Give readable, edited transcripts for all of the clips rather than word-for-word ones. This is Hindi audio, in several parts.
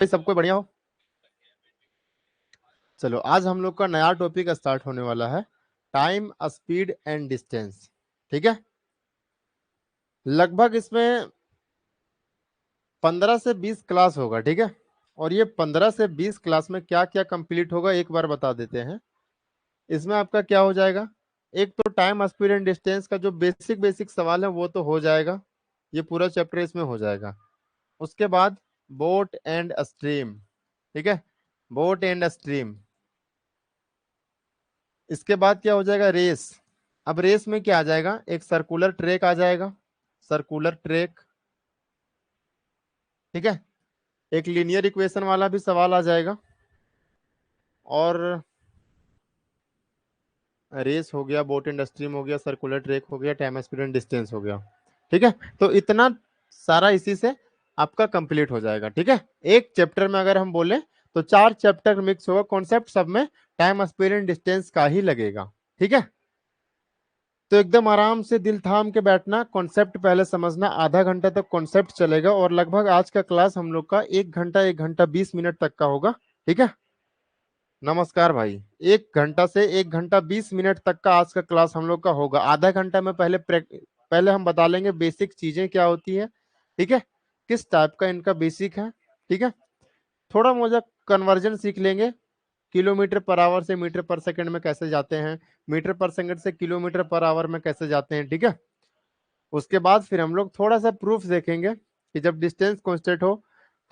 सबको बढ़िया हो। चलो आज हम लोग का नया टॉपिक स्टार्ट होने वाला है, टाइम, स्पीड एंड डिस्टेंस। ठीक है, लगभग इसमें 15 से 20 क्लास होगा। ठीक है, और ये 15 से 20 क्लास में क्या क्या कंप्लीट होगा एक बार बता देते हैं। इसमें आपका क्या हो जाएगा, एक तो टाइम, स्पीड एंड डिस्टेंस का जो बेसिक बेसिक सवाल है वो तो हो जाएगा, ये पूरा चैप्टर इसमें हो जाएगा। उसके बाद बोट एंड स्ट्रीम। ठीक है, बोट एंड स्ट्रीम। इसके बाद क्या हो जाएगा, रेस। अब रेस में क्या आ जाएगा, एक सर्कुलर ट्रैक आ जाएगा, सर्कुलर ट्रैक। ठीक है, एक लीनियर इक्वेशन वाला भी सवाल आ जाएगा, और रेस हो गया, बोट एंड स्ट्रीम हो गया, सर्कुलर ट्रैक हो गया, टाइम, स्पीड एंड डिस्टेंस हो गया। ठीक है, तो इतना सारा इसी से आपका कंप्लीट हो जाएगा। ठीक है, एक चैप्टर में अगर हम बोले तो 4 चैप्टर मिक्स होगा, कॉन्सेप्ट सब में टाइम, स्पीड एंड डिस्टेंस का ही लगेगा। ठीक है, तो एकदम आराम से दिल थाम के बैठना, कॉन्सेप्ट पहले समझना, आधा घंटा तक कॉन्सेप्ट चलेगा, और लगभग आज का क्लास हम लोग का 1 घंटा 20 मिनट तक का होगा। ठीक है, नमस्कार भाई। 1 घंटा से 1 घंटा 20 मिनट तक का आज का क्लास हम लोग का होगा। आधा घंटा में पहले हम बता लेंगे बेसिक चीजें क्या होती है। ठीक है, किस टाइप का इनका बेसिक है। ठीक है, थोड़ा मोजा कन्वर्जन सीख लेंगे, किलोमीटर पर आवर से मीटर पर सेकंड में कैसे जाते हैं, मीटर पर सेकंड से किलोमीटर पर आवर में कैसे जाते हैं। ठीक है, उसके बाद फिर हम लोग थोड़ा सा प्रूफ देखेंगे कि जब डिस्टेंस कांस्टेंट हो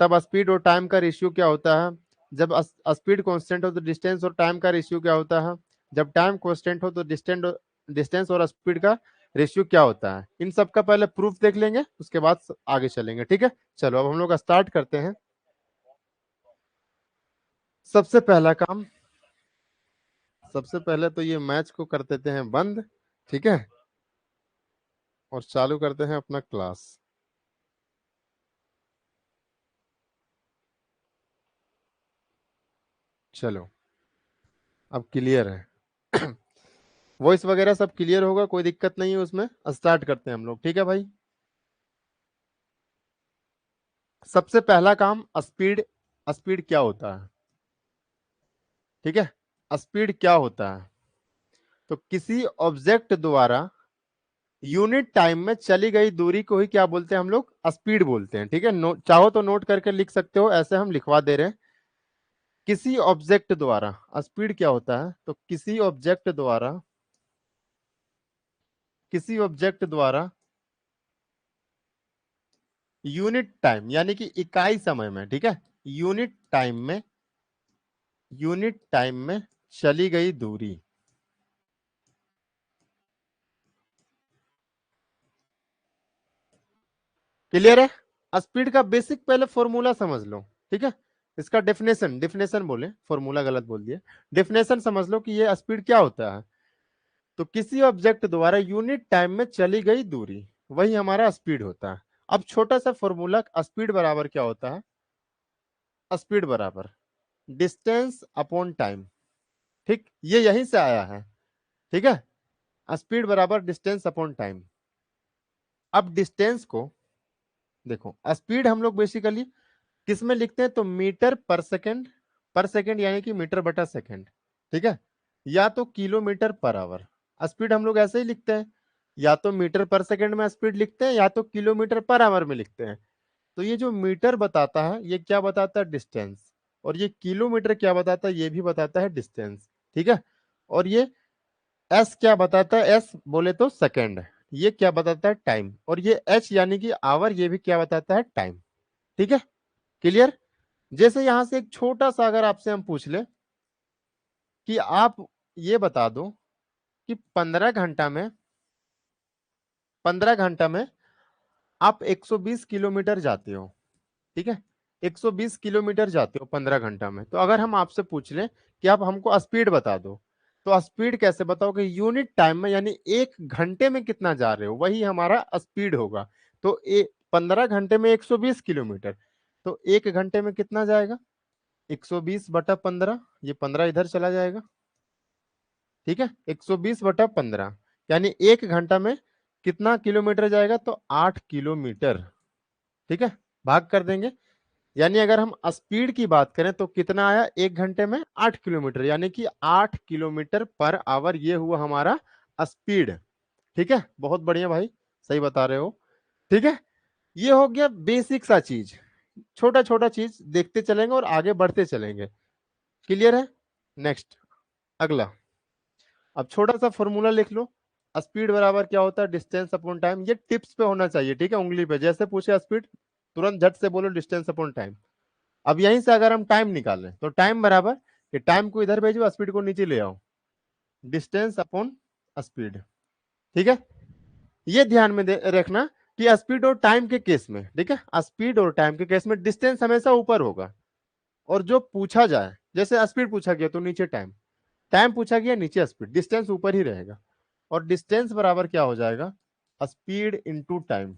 तब स्पीड और टाइम का रेशियो क्या होता है, जब स्पीड कांस्टेंट हो तो डिस्टेंस और टाइम का रेशियो क्या होता है, जब टाइम कांस्टेंट हो तो डिस्टेंस और स्पीड का रेशियो क्या होता है। इन सब का पहले प्रूफ देख लेंगे, उसके बाद आगे चलेंगे। ठीक है, चलो अब हम लोग स्टार्ट करते हैं। सबसे पहला काम, सबसे पहले तो ये मैच को कर देते हैं बंद। ठीक है, और चालू करते हैं अपना क्लास। चलो, अब क्लियर है। वॉइस वगैरह सब क्लियर होगा, कोई दिक्कत नहीं है उसमें। स्टार्ट करते हैं हम लोग। ठीक है भाई, सबसे पहला काम स्पीड। स्पीड क्या होता है, ठीक है, स्पीड क्या होता है, तो किसी ऑब्जेक्ट द्वारा यूनिट टाइम में चली गई दूरी को ही क्या बोलते हैं हम लोग, स्पीड बोलते हैं। ठीक है, चाहो तो नोट करके लिख सकते हो, ऐसे हम लिखवा दे रहे हैं। किसी ऑब्जेक्ट द्वारा स्पीड क्या होता है, तो किसी ऑब्जेक्ट द्वारा, किसी ऑब्जेक्ट द्वारा यूनिट टाइम यानी कि इकाई समय में, ठीक है, यूनिट टाइम में, यूनिट टाइम में चली गई दूरी। क्लियर है, स्पीड का बेसिक पहले फॉर्मूला समझ लो। ठीक है, इसका डेफिनेशन, डेफिनेशन बोले, फॉर्मूला गलत बोल दिया, डेफिनेशन समझ लो कि ये स्पीड क्या होता है, तो किसी ऑब्जेक्ट द्वारा यूनिट टाइम में चली गई दूरी, वही हमारा स्पीड होता है। अब छोटा सा फॉर्मूला, स्पीड बराबर क्या होता है, स्पीड बराबर डिस्टेंस अपॉन टाइम। ठीक, ये यहीं से आया है। ठीक है, स्पीड बराबर डिस्टेंस अपॉन टाइम। अब डिस्टेंस को देखो, स्पीड हम लोग बेसिकली किस में लिखते हैं, तो मीटर पर सेकंड, पर सेकंड यानी कि मीटर बटा सेकंड। ठीक है, या तो किलोमीटर पर आवर। स्पीड हम लोग ऐसे ही लिखते हैं, या तो मीटर पर सेकंड में स्पीड लिखते हैं, या तो किलोमीटर पर आवर में लिखते हैं। तो ये जो मीटर बताता है ये क्या बताता है, डिस्टेंस, और ये किलोमीटर क्या बताता है, ये भी बताता है डिस्टेंस। ठीक है, और ये एस क्या बताता है, एस बोले तो सेकंड, ये क्या बताता है, टाइम, और ये एच यानी कि आवर, ये भी क्या बताता है, टाइम। ठीक है, क्लियर। जैसे यहां से एक छोटा सा अगर आपसे हम पूछ ले कि आप ये बता दो कि 15 घंटा में, 15 घंटा में आप 120 किलोमीटर जाते हो। ठीक है, 120 किलोमीटर जाते हो 15 घंटा में, तो अगर हम आपसे पूछ लें कि आप हमको स्पीड बता दो, तो स्पीड कैसे बताओगे, यूनिट टाइम में, यानी 1 घंटे में कितना जा रहे हो, वही हमारा स्पीड होगा। तो 15 घंटे में 120 किलोमीटर, तो 1 घंटे में कितना जाएगा, 120/15, ये 15 इधर चला जाएगा। ठीक है, 120/15, यानी 1 घंटा में कितना किलोमीटर जाएगा, तो 8 किलोमीटर। ठीक है, भाग कर देंगे, यानी अगर हम स्पीड की बात करें तो कितना आया, 1 घंटे में 8 किलोमीटर, यानी कि 8 किलोमीटर पर आवर, ये हुआ हमारा स्पीड। ठीक है, बहुत बढ़िया भाई, सही बता रहे हो। ठीक है, ये हो गया बेसिक सा चीज, छोटा छोटा चीज देखते चलेंगे और आगे बढ़ते चलेंगे। क्लियर है? नेक्स्ट, अगला। अब छोटा सा फॉर्मूला लिख लो। स्पीड बराबर क्या होता है, डिस्टेंस अपॉन टाइम। ये टिप्स पे होना चाहिए, ठीक है, उंगली पे। जैसे पूछे स्पीड, तुरंत झट से बोलो डिस्टेंस अपॉन टाइम। अब यहीं से अगर हम टाइम निकालें तो टाइम बराबर, कि टाइम को इधर भेजो, स्पीड को नीचे ले आओ, डिस्टेंस अपॉन स्पीड। ठीक है, ये ध्यान में रखना कि स्पीड और टाइम के केस में, ठीक है, स्पीड और टाइम के केस में डिस्टेंस हमेशा ऊपर होगा। और जो पूछा जाए, जैसे स्पीड पूछा गया तो नीचे टाइम, टाइम पूछा गया नीचे स्पीड, डिस्टेंस ऊपर ही रहेगा। और डिस्टेंस बराबर क्या हो जाएगा, स्पीड इंटू टाइम।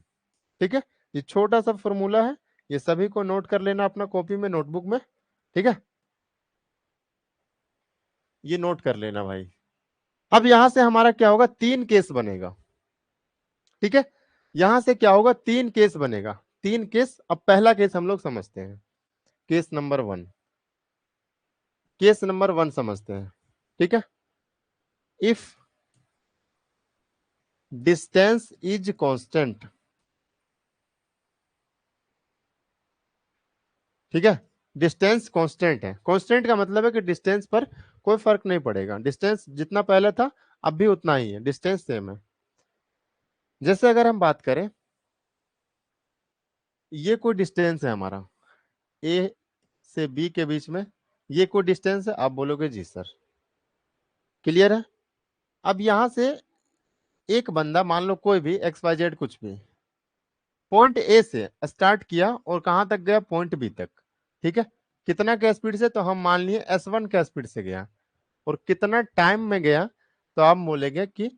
ठीक है, ये छोटा सा फॉर्मूला है, ये सभी को नोट कर लेना अपना कॉपी में, नोटबुक में। ठीक है, ये नोट कर लेना भाई। अब यहां से हमारा क्या होगा, 3 केस बनेगा। ठीक है, यहां से क्या होगा, 3 केस बनेगा। 3 केस। अब पहला केस हम लोग समझते हैं, केस नंबर 1। केस नंबर 1 समझते हैं। ठीक है, इफ डिस्टेंस इज कांस्टेंट। ठीक है, डिस्टेंस कांस्टेंट है। कांस्टेंट का मतलब है कि डिस्टेंस पर कोई फर्क नहीं पड़ेगा, डिस्टेंस जितना पहले था अब भी उतना ही है, डिस्टेंस सेम है। जैसे अगर हम बात करें, ये कोई डिस्टेंस है हमारा, ए से बी के बीच में, ये कोई डिस्टेंस है, आप बोलोगे जी सर। क्लियर है? अब यहां से एक बंदा, मान लो कोई भी एक्स वाई जेड कुछ भी, पॉइंट ए से स्टार्ट किया और कहां तक गया, पॉइंट बी तक। ठीक है, कितना के स्पीड से, तो हम मान लिए S1 के स्पीड से गया। और कितना टाइम में गया, तो आप बोलेंगे कि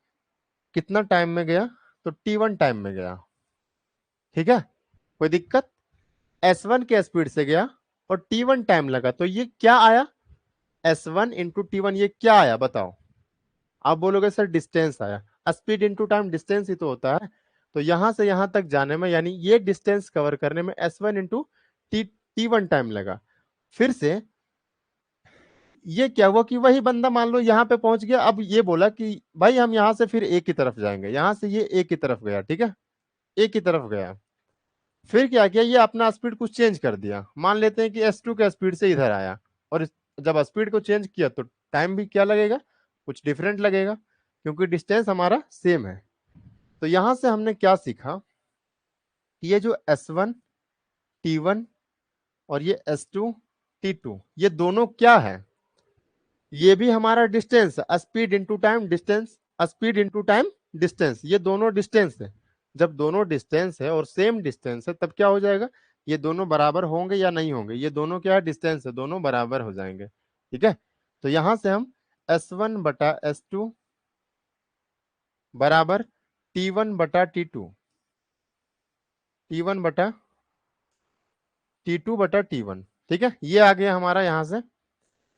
कितना टाइम में गया, तो T1 टाइम में गया। ठीक है, कोई दिक्कत? S1 के स्पीड से गया और T1 टाइम लगा, तो ये क्या आया, S1 इंटू T1, ये क्या आया बताओ? आप बोलोगे सर डिस्टेंस आया। स्पीड इंटू टाइम डिस्टेंस ही तो होता है। तो यहां से यहां तक जाने में, यानी ये डिस्टेंस कवर करने में S1 इंटू T1 टाइम लगा। फिर से ये क्या हुआ कि वही बंदा मान लो यहाँ पे पहुंच गया, अब ये बोला कि भाई हम यहाँ से फिर ए की तरफ जाएंगे, यहां से ये ए की तरफ गया। ठीक है, ए की तरफ गया, फिर क्या किया, ये अपना स्पीड कुछ चेंज कर दिया, मान लेते हैं कि S2 के स्पीड से इधर आया। और जब स्पीड को चेंज किया तो टाइम भी क्या लगेगा, कुछ डिफरेंट लगेगा, क्योंकि डिस्टेंस हमारा सेम है। तो यहां से हमने क्या सीखा कि ये जो S1 T1 और ये S2 T2, ये दोनों क्या है, ये भी हमारा distance, speed into time distance, speed into time distance, ये दोनों डिस्टेंस है। जब दोनों डिस्टेंस है और सेम डिस्टेंस है, तब क्या हो जाएगा, ये दोनों बराबर होंगे या नहीं होंगे, ये दोनों क्या है, डिस्टेंस है, दोनों बराबर हो जाएंगे। ठीक है, तो यहां से हम S1/S2 बराबर T1/T2, T1/T2/T1। ठीक है, ये आ गया हमारा यहां से।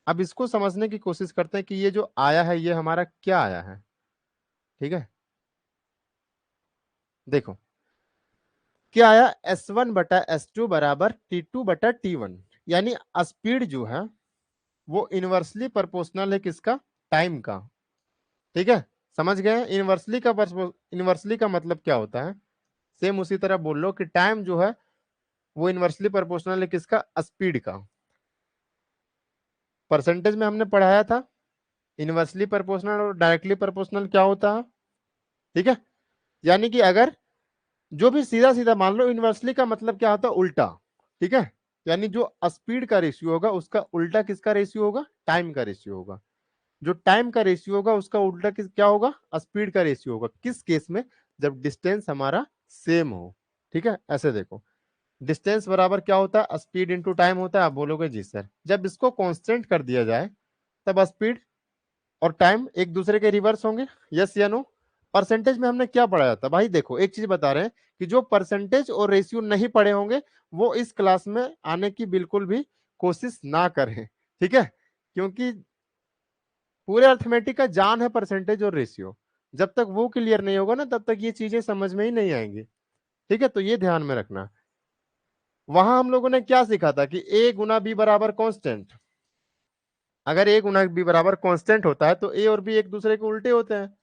अब इसको समझने की कोशिश करते हैं कि ये जो आया है ये हमारा क्या आया है। ठीक है, देखो क्या आया, S1/S2 बराबर T2/T1। यानी स्पीड जो है वो इनवर्सली प्रोपोर्शनल है किसका, टाइम का। ठीक है, समझ गए? इनवर्सली का मतलब क्या होता है, सेम उसी तरह बोल लो कि टाइम जो है वो इनवर्सली प्रोपोर्शनल है किसका, स्पीड का। परसेंटेज में हमने पढ़ाया था इनवर्सली प्रोपोर्शनल और डायरेक्टली प्रोपोर्शनल क्या होता है। ठीक है, यानी कि अगर जो भी सीधा सीधा मान लो, इनवर्सली का मतलब क्या होता है, उल्टा। ठीक है, यानी जो स्पीड का रेशियो होगा उसका उल्टा किसका रेशियो होगा, टाइम का रेशियो होगा। जो टाइम का रेशियो होगा उसका उल्टा क्या होगा, स्पीड का रेशियो होगा। किस केस में, जब डिस्टेंस हमारा सेम हो। ठीक है, ऐसे देखो, डिस्टेंस बराबर क्या होता है, स्पीड इंटू टाइम होता है। आप बोलोगे जी सर, जब इसको कांस्टेंट कर दिया जाए तब स्पीड और टाइम एक दूसरे के रिवर्स होंगे, यस या नो? परसेंटेज में हमने क्या पढ़ाया था भाई, देखो एक चीज बता रहे हैं कि जो परसेंटेज और रेशियो नहीं पढ़े होंगे वो इस क्लास में आने की बिल्कुल भी कोशिश ना करें। ठीक है, क्योंकि पूरे अर्थमेटिक का जान है परसेंटेज और रेशियो। जब तक वो क्लियर नहीं होगा ना, तब तक ये चीजें समझ में ही नहीं आएंगी। ठीक है, तो ये ध्यान में रखना। वहां हम लोगों ने क्या सीखा था कि ए गुना बी बराबर कांस्टेंट। अगर ए गुना बी बराबर कांस्टेंट होता है तो ए और बी एक दूसरे के उल्टे होते हैं।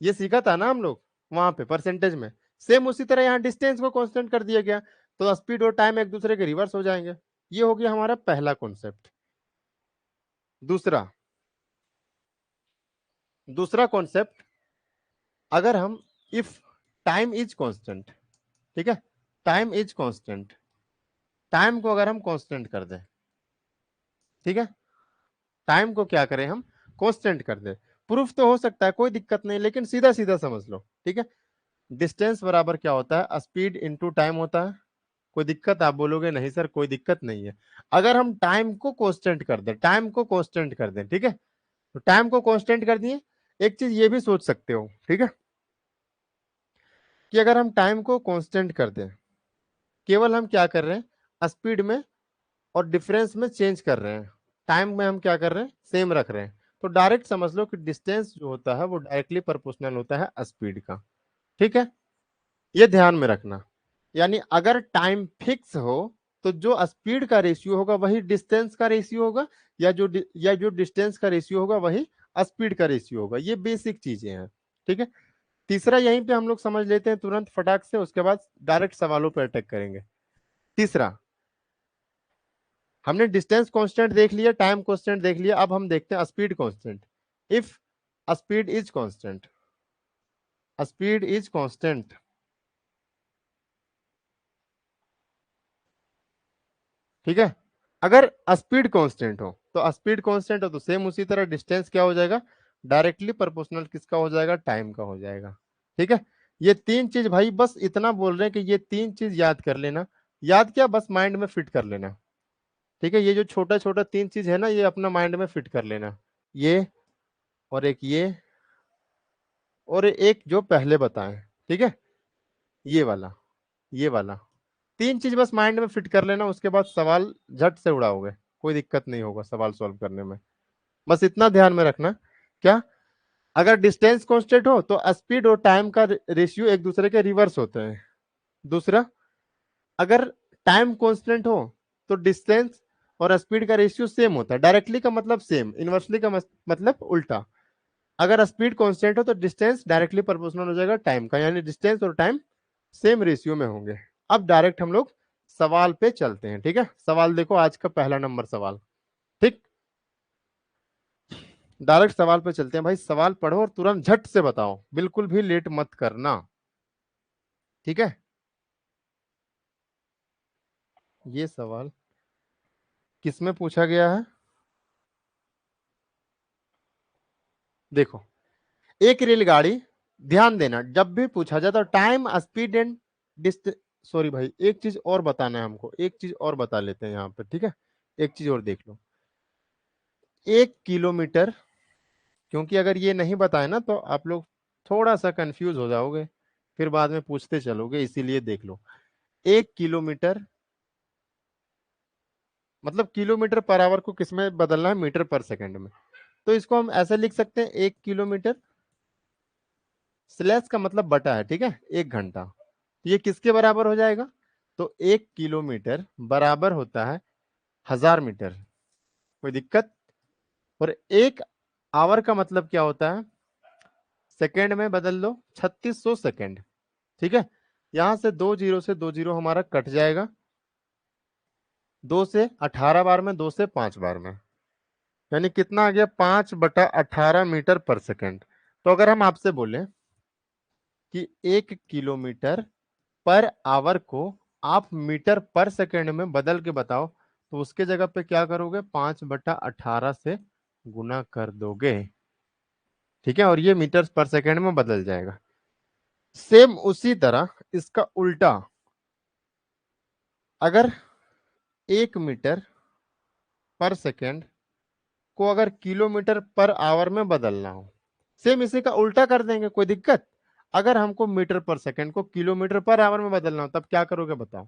ये सीखा था ना हम लोग वहां पे परसेंटेज में। सेम उसी तरह यहाँ डिस्टेंस को कांस्टेंट कर दिया गया, तो स्पीड और टाइम एक दूसरे के रिवर्स हो जाएंगे। ये हो गया हमारा पहला कॉन्सेप्ट। दूसरा दूसरा कॉन्सेप्ट, अगर हम इफ टाइम इज कांस्टेंट, ठीक है, टाइम इज कांस्टेंट, टाइम को अगर हम कांस्टेंट कर दें, ठीक है, टाइम को क्या करें हम, कांस्टेंट कर दें। प्रूफ तो हो सकता है, कोई दिक्कत नहीं, लेकिन सीधा सीधा समझ लो, ठीक है। डिस्टेंस बराबर क्या होता है, स्पीड इनटू टाइम होता है। कोई दिक्कत, आप बोलोगे नहीं सर कोई दिक्कत नहीं है। अगर हम टाइम को कांस्टेंट कर दें, टाइम को कांस्टेंट कर दें, ठीक है, तो टाइम को कांस्टेंट कर दिए। एक चीज ये भी सोच सकते हो, ठीक है, कि अगर हम टाइम को कांस्टेंट कर दें, केवल हम क्या कर रहे हैं, स्पीड में और डिफरेंस में चेंज कर रहे हैं, टाइम में हम क्या कर रहे हैं, सेम रख रहे हैं, तो डायरेक्ट समझ लो कि डिस्टेंस जो होता है वो डायरेक्टली प्रोपोर्शनल होता है स्पीड का। ठीक है, ये ध्यान में रखना। यानी अगर टाइम फिक्स हो तो जो स्पीड का रेशियो होगा वही डिस्टेंस का रेशियो होगा, या जो डिस्टेंस का रेशियो होगा वही स्पीड का रेशियो होगा। ये बेसिक चीजें हैं, ठीक है। तीसरा यहीं पे हम लोग समझ लेते हैं तुरंत फटाक से, उसके बाद डायरेक्ट सवालों पर अटैक करेंगे। तीसरा, हमने डिस्टेंस कांस्टेंट देख लिया, टाइम कांस्टेंट देख लिया, अब हम देखते हैं speed constant. If speed is constant, speed is constant, ठीक है, अगर स्पीड कांस्टेंट हो तो स्पीड कांस्टेंट हो तो सेम उसी तरह डिस्टेंस क्या हो जाएगा, डायरेक्टली प्रोपोर्शनल किसका हो जाएगा, टाइम का हो जाएगा। ठीक है, ये तीन चीज भाई बस इतना बोल रहे हैं कि ये तीन चीज याद कर लेना। याद क्या, बस माइंड में फिट कर लेना। ठीक है, ये जो छोटा छोटा तीन चीज है ना, ये अपना माइंड में फिट कर लेना। ये, और एक ये, और एक जो पहले बताएं, ठीक है, ये वाला, ये वाला, तीन चीज बस माइंड में फिट कर लेना। उसके बाद सवाल झट से उड़ाओगे, कोई दिक्कत नहीं होगा सवाल सॉल्व करने में। बस इतना ध्यान में रखना, क्या, अगर डिस्टेंस कांस्टेंट हो तो स्पीड और टाइम का रेशियो एक दूसरे के रिवर्स होते हैं। दूसरा, अगर टाइम कांस्टेंट हो तो डिस्टेंस और स्पीड का रेशियो सेम होता है। डायरेक्टली का मतलब सेम, इनवर्सली का मतलब उल्टा। अगर स्पीड कांस्टेंट हो तो डिस्टेंस डायरेक्टली प्रोपोर्शनल हो जाएगा टाइम का, यानी डिस्टेंस और टाइम सेम रेशियो में होंगे। अब डायरेक्ट हम लोग सवाल पे चलते हैं, ठीक है। सवाल देखो, आज का पहला नंबर सवाल, ठीक, डायरेक्ट सवाल पे चलते हैं भाई। सवाल पढ़ो और तुरंत झट से बताओ, बिल्कुल भी लेट मत करना, ठीक है। ये सवाल किसमें पूछा गया है, देखो, एक रेलगाड़ी, ध्यान देना जब भी पूछा जाए तो टाइम, स्पीड एंड डिस्ट, सॉरी भाई, एक चीज और बताना है हमको, एक चीज और बता लेते हैं यहाँ पे, ठीक है। एक चीज और देख लो, 1 किलोमीटर, क्योंकि अगर ये नहीं बताए ना तो आप लोग थोड़ा सा कंफ्यूज हो जाओगे, फिर बाद में पूछते चलोगे, इसीलिए देख लो। 1 किलोमीटर मतलब किलोमीटर पर आवर को किसमें बदलना है, मीटर पर सेकंड में। तो इसको हम ऐसे लिख सकते हैं, 1 किलोमीटर स्लैश का मतलब बटा है, ठीक है, 1 घंटा। ये किसके बराबर हो जाएगा, तो 1 किलोमीटर बराबर होता है 1000 मीटर। कोई दिक्कत, और 1 आवर का मतलब क्या होता है, सेकेंड में बदल लो, 3600 सेकेंड। ठीक है, यहां से दो जीरो से दो जीरो हमारा कट जाएगा, 2 से 18 बार में, 2 से 5 बार में, यानी कितना आ गया, 5/18 मीटर पर सेकेंड। तो अगर हम आपसे बोले कि 1 किलोमीटर पर आवर को आप मीटर पर सेकेंड में बदल के बताओ, तो उसके जगह पे क्या करोगे, 5/18 से गुना कर दोगे, ठीक है, और ये मीटर पर सेकेंड में बदल जाएगा। सेम उसी तरह इसका उल्टा, अगर 1 मीटर पर सेकेंड को अगर किलोमीटर पर आवर में बदलना हो, सेम इसी का उल्टा कर देंगे, कोई दिक्कत। अगर हमको मीटर पर सेकेंड को किलोमीटर पर आवर में बदलना हो तब क्या करोगे बताओ,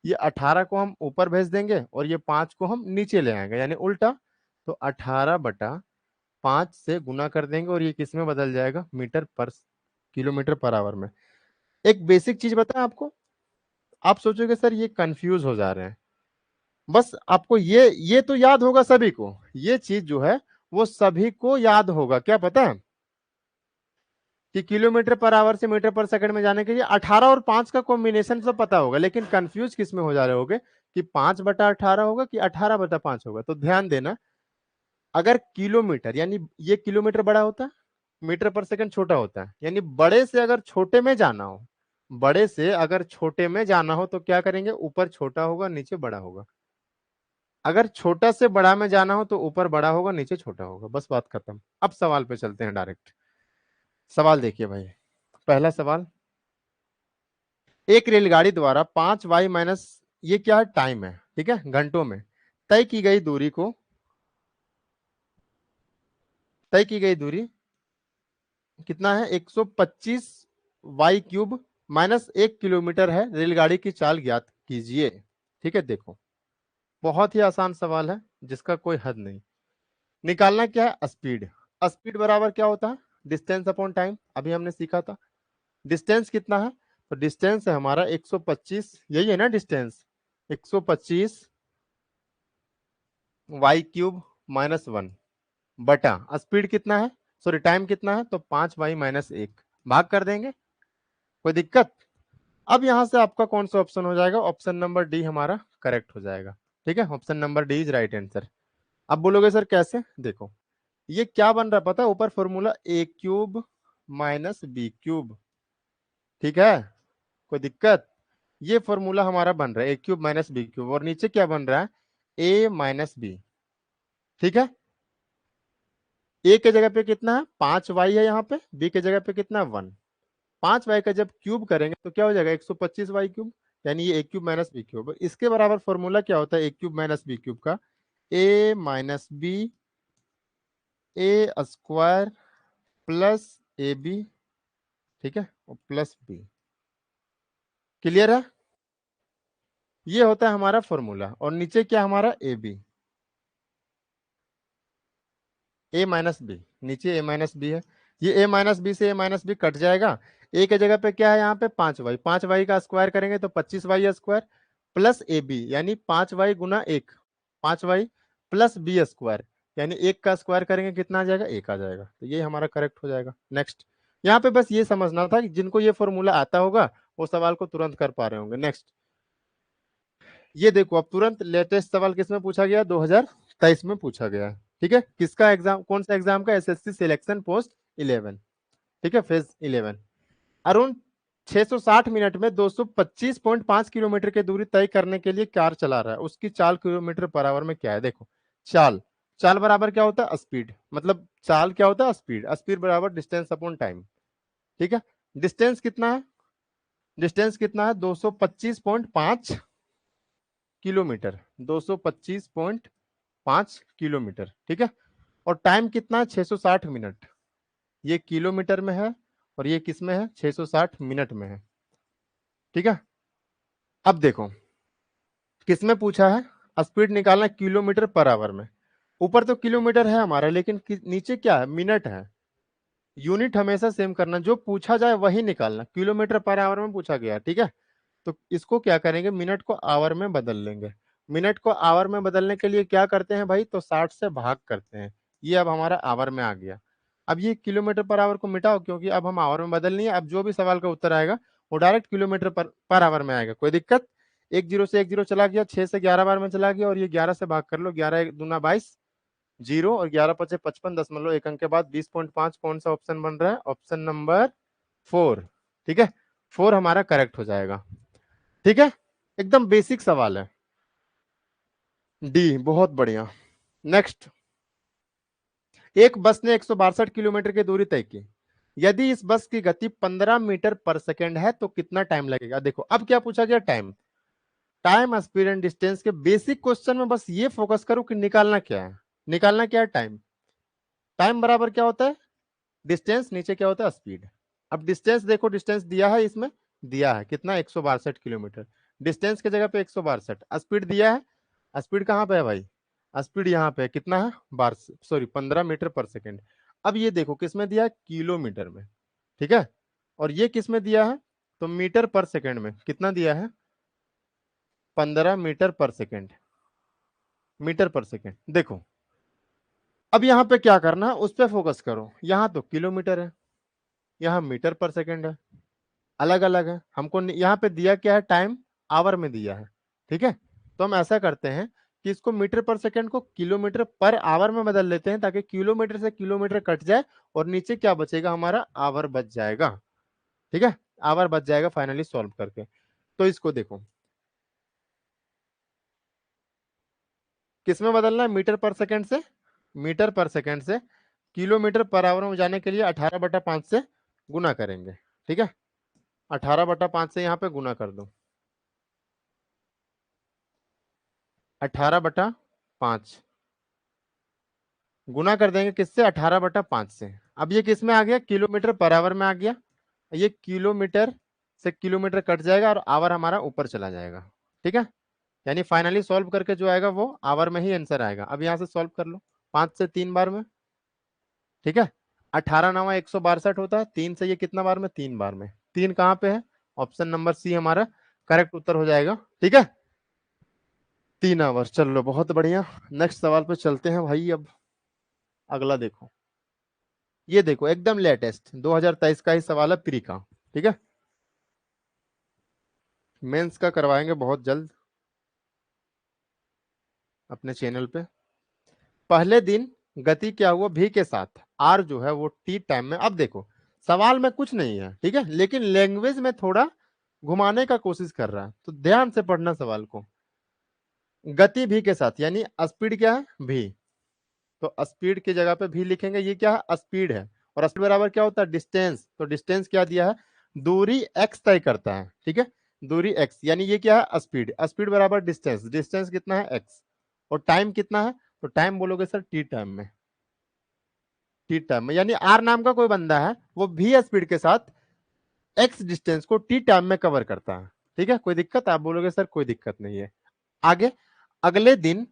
ये 18 को हम ऊपर भेज देंगे और ये 5 को हम नीचे ले आएंगे, यानी उल्टा। तो 18/5 से गुना कर देंगे और ये किस में बदल जाएगा, मीटर पर, किलोमीटर पर आवर में। एक बेसिक चीज बताएं आपको, आप सोचोगे सर ये कंफ्यूज हो जा रहे हैं। बस आपको ये तो याद होगा सभी को, ये चीज जो है वो सभी को याद होगा। क्या पता है कि किलोमीटर पर आवर से मीटर पर सेकंड में जाने के लिए 18 और 5 का कॉम्बिनेशन तो पता होगा, लेकिन कंफ्यूज किस में हो जा रहे होगे कि 5/18 होगा कि 18/5 होगा। तो ध्यान देना, अगर किलोमीटर यानी ये किलोमीटर बड़ा होता है, मीटर पर सेकंड छोटा होता है, यानी बड़े से अगर छोटे में जाना हो, बड़े से अगर छोटे में जाना हो तो क्या करेंगे, ऊपर छोटा होगा नीचे बड़ा होगा। अगर छोटा से बड़ा में जाना हो तो ऊपर बड़ा होगा नीचे छोटा होगा। बस बात खत्म। अब सवाल पे चलते हैं डायरेक्ट। सवाल देखिए भाई, पहला सवाल, एक रेलगाड़ी द्वारा 5y- ये क्या है, टाइम है, ठीक है, घंटों में तय की गई दूरी को, तय की गई दूरी कितना है, 125 y³ -1 किलोमीटर है। रेलगाड़ी की चाल ज्ञात कीजिए। ठीक है, देखो बहुत ही आसान सवाल है जिसका कोई हद नहीं। निकालना क्या है, स्पीड। स्पीड बराबर क्या होता है, डिस्टेंस अपॉन टाइम, अभी हमने सीखा था। डिस्टेंस कितना है, तो डिस्टेंस है हमारा 125, यही है ना डिस्टेंस, 125 y³ -1 बटा स्पीड कितना है, सॉरी टाइम कितना है, तो 5y-1 भाग कर देंगे, कोई दिक्कत। अब यहां से आपका कौन सा ऑप्शन हो जाएगा, ऑप्शन नंबर डी हमारा करेक्ट हो जाएगा। ठीक है, option number D is right answer. अब बोलोगे सर कैसे, देखो ये क्या बन रहा है पता है, ऊपर फॉर्मूला a³ -b³। ठीक है, कोई दिक्कत। ये फॉर्मूला हमारा बन रहा है a³ -b³, और नीचे क्या बन रहा है, a-b। ठीक है, ए के जगह पे कितना है, 5y है, यहाँ पे बी के जगह पे कितना है, 1। 5y का जब क्यूब करेंगे तो क्या हो जाएगा, 125y³, यानी ये a³ -b³। इसके बराबर फॉर्मूला क्या होता है a³ -b³ का, a-b a² +ab, ठीक है, और प्लस b। क्लियर है, ये होता है हमारा फॉर्मूला। और नीचे क्या हमारा ab, a-b, नीचे a-b है। ये a-b से a-b कट जाएगा। ए के जगह पे क्या है, यहाँ पे 5y, 5y का स्क्वायर करेंगे तो 25y² प्लस ab, यानी 5y गुना 1, 5y प्लस b² यानी 1 का स्क्वायर करेंगे कितना आ जाएगा, 1 आ जाएगा। तो ये हमारा करेक्ट हो जाएगा। नेक्स्ट, यहाँ पे बस ये समझना था कि जिनको ये फॉर्मूला आता होगा वो सवाल को तुरंत कर पा रहे होंगे। नेक्स्ट, ये देखो अब तुरंत लेटेस्ट सवाल किसमें पूछा गया, 2023 में पूछा गया है। ठीक है, किसका एग्जाम, कौन सा एग्जाम का, एसएससी सिलेक्शन पोस्ट 11। ठीक है, फेज 11। अरुण 660 मिनट में 225.5 किलोमीटर की दूरी तय करने के लिए कार चला रहा है, उसकी चाल किलोमीटर पर आवर में क्या है। देखो चाल, चाल बराबर क्या होता है, स्पीड, मतलब चाल क्या होता है, स्पीड, स्पीड बराबर डिस्टेंस अपॉन टाइम। ठीक है, डिस्टेंस कितना है, डिस्टेंस कितना है, 225.5 किलोमीटर, 225.5 किलोमीटर। ठीक है, और टाइम कितना है, 660 मिनट। ये किलोमीटर में है और ये किस में है, 660 मिनट में है। ठीक है, अब देखो किसमें पूछा है, स्पीड निकालना किलोमीटर पर आवर में। ऊपर तो किलोमीटर है हमारा, लेकिन नीचे क्या है, मिनट है। यूनिट हमेशा सेम करना, जो पूछा जाए वही निकालना। किलोमीटर पर आवर में पूछा गया, ठीक है, तो इसको क्या करेंगे, मिनट को आवर में बदल लेंगे। मिनट को आवर में बदलने के लिए क्या करते हैं भाई, तो 60 से भाग करते हैं। ये अब हमारा आवर में आ गया। अब ये किलोमीटर पर आवर को मिटाओ, क्योंकि अब हम आवर में बदल नहीं है। अब जो भी सवाल का उत्तर आएगा वो डायरेक्ट किलोमीटर पर आवर में आएगा, कोई दिक्कत। एक जीरो से एक जीरो चला गया, 6 से 11 बार में चला गया, और ये 11 से भाग कर लो, 11 दूना 22, जीरो, और 11 पचे 55, 1 अंक के बाद 20.5। कौन सा ऑप्शन बन रहा है, ऑप्शन नंबर 4। ठीक है, 4 हमारा करेक्ट हो जाएगा। ठीक है, एकदम बेसिक सवाल है, डी, बहुत बढ़िया। नेक्स्ट, एक बस ने 162 किलोमीटर की दूरी तय की, यदि इस बस की गति 15 मीटर पर सेकेंड है तो कितना टाइम लगेगा। देखो अब क्या पूछा गया, time, time speed and distance के बेसिक क्वेश्चन में बस ये फोकस करो कि निकालना क्या है, निकालना क्या है, टाइम। टाइम बराबर क्या होता है, डिस्टेंस, नीचे क्या होता है, स्पीड। अब डिस्टेंस देखो, डिस्टेंस दिया है इसमें, दिया है कितना, 162 किलोमीटर। डिस्टेंस की जगह पे 162, स्पीड दिया है, स्पीड कहाँ पे है भाई, स्पीड यहाँ पे कितना है, 12, सॉरी 15 मीटर पर सेकेंड। अब ये देखो किसमें दिया है, किलोमीटर में। ठीक है, और ये किसमें दिया है, तो मीटर पर सेकेंड में कितना दिया है, 15 मीटर पर सेकेंड, मीटर पर सेकेंड। देखो अब यहाँ पे क्या करना है, उस पर फोकस करो। यहाँ तो किलोमीटर है, यहाँ मीटर पर सेकेंड है, अलग अलग है। हमको यहाँ पे दिया क्या है, टाइम आवर में दिया है। ठीक है, तो हम ऐसा करते हैं कि इसको मीटर पर सेकेंड को किलोमीटर पर आवर में बदल लेते हैं, ताकि किलोमीटर से किलोमीटर कट जाए और नीचे क्या बचेगा, हमारा आवर बच जाएगा। ठीक है, आवर बच जाएगा फाइनली सॉल्व करके। तो इसको देखो किसमें बदलना है, मीटर पर सेकेंड से, मीटर पर सेकेंड से किलोमीटर पर आवर में जाने के लिए 18/5 से गुना करेंगे। ठीक है, 18/5 से यहाँ पे गुना कर दो, 18/5 गुना कर देंगे किससे, 18/5 से। अब ये किस में आ गया, किलोमीटर पर आवर में आ गया। ये किलोमीटर से किलोमीटर कट जाएगा और आवर हमारा ऊपर चला जाएगा। ठीक है, यानी फाइनली सॉल्व करके जो आएगा वो आवर में ही आंसर आएगा। अब यहाँ से सॉल्व कर लो, 5 से 3 बार में। ठीक है, 18×9 162 होता है, 3 से ये कितना बार में, 3 बार में। 3 कहाँ पे है, ऑप्शन नंबर सी हमारा करेक्ट उत्तर हो जाएगा। ठीक है, 3 आवर। चलो बहुत बढ़िया, नेक्स्ट सवाल पे चलते हैं भाई। अब अगला देखो, ये देखो एकदम लेटेस्ट 2023 का ही सवाल है, प्री का। ठीक है, मेंस का करवाएंगे बहुत जल्द अपने चैनल पे। पहले दिन गति क्या हुआ भी के साथ, आर जो है वो टी टाइम में। अब देखो सवाल में कुछ नहीं है, ठीक है, लेकिन लैंग्वेज में थोड़ा घुमाने का कोशिश कर रहा है, तो ध्यान से पढ़ना सवाल को। गति भी के साथ यानी स्पीड क्या है, भी, तो स्पीड की जगह पे भी लिखेंगे। ये क्या है, स्पीड है, और स्पीड बराबर क्या होता है, डिस्टेंस। तो डिस्टेंस क्या दिया है, दूरी x तय करता है। ठीक है, दूरी x, यानी ये क्या है, स्पीड। स्पीड बराबर डिस्टेंस, डिस्टेंस कितना है x, और टाइम कितना है, तो टाइम बोलोगे सर टी टाइम में, टी टाइम में। यानी आर नाम का कोई बंदा है, वो भी स्पीड के साथ x डिस्टेंस को टी टाइम में कवर करता है। ठीक है, कोई दिक्कत, आप बोलोगे सर कोई दिक्कत नहीं है। आगे, अगले दिन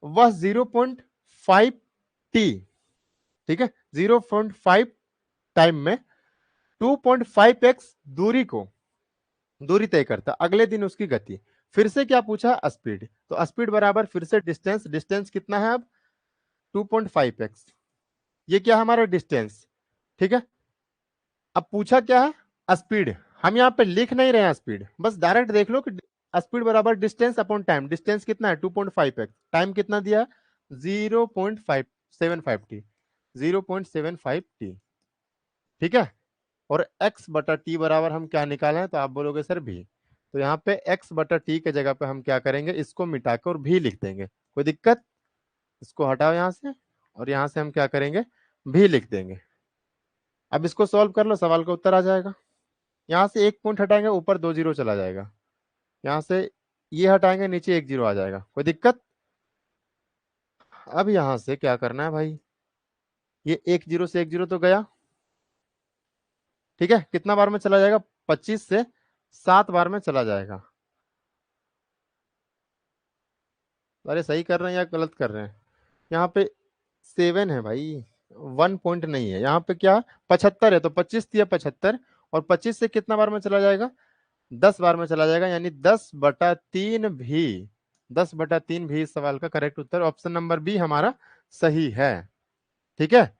वह 0.5 टी, ठीक है, 0.5 टाइम में 2.5x दूरी तय करता। अगले दिन उसकी गति, फिर से क्या पूछा, स्पीड, तो स्पीड बराबर फिर से डिस्टेंस, डिस्टेंस कितना है अब 2.5x, ये क्या हमारा डिस्टेंस। ठीक है, अब पूछा क्या है, स्पीड। हम यहाँ पे लिख नहीं रहे हैं स्पीड, बस डायरेक्ट देख लो कि स्पीड बराबर डिस्टेंस अपॉन टाइम। डिस्टेंस कितना है 2.5x, टाइम कितना दिया 0.575t, 0.75t। ठीक है, और x/t बराबर हम क्या निकाले हैं, तो आप बोलोगे सर भी। तो यहाँ पे x/t के जगह पे हम क्या करेंगे, इसको मिटा के और भी लिख देंगे। कोई दिक्कत, इसको हटाओ यहाँ से, और यहाँ से हम क्या करेंगे, भी लिख देंगे। अब इसको सॉल्व कर लो, सवाल का उत्तर आ जाएगा। यहाँ से एक पॉइंट हटाएंगे, ऊपर 2 जीरो चला जाएगा। यहाँ से ये हटाएंगे, नीचे 1 जीरो आ जाएगा। कोई दिक्कत। अब यहाँ से क्या करना है भाई, ये 1 जीरो से 1 जीरो तो गया। ठीक है, कितना बार में चला जाएगा, 25 से 7 बार में चला जाएगा। अरे सही कर रहे हैं या गलत कर रहे हैं, यहाँ पे 7 है भाई, 1 पॉइंट नहीं है। यहाँ पे क्या 75 है, तो 25 दिया 75, और 25 से कितना बार में चला जाएगा, 10 बार में चला जाएगा, यानी 10/3 भी, 10/3 भी इस सवाल का करेक्ट उत्तर, ऑप्शन नंबर बी हमारा सही है। ठीक है,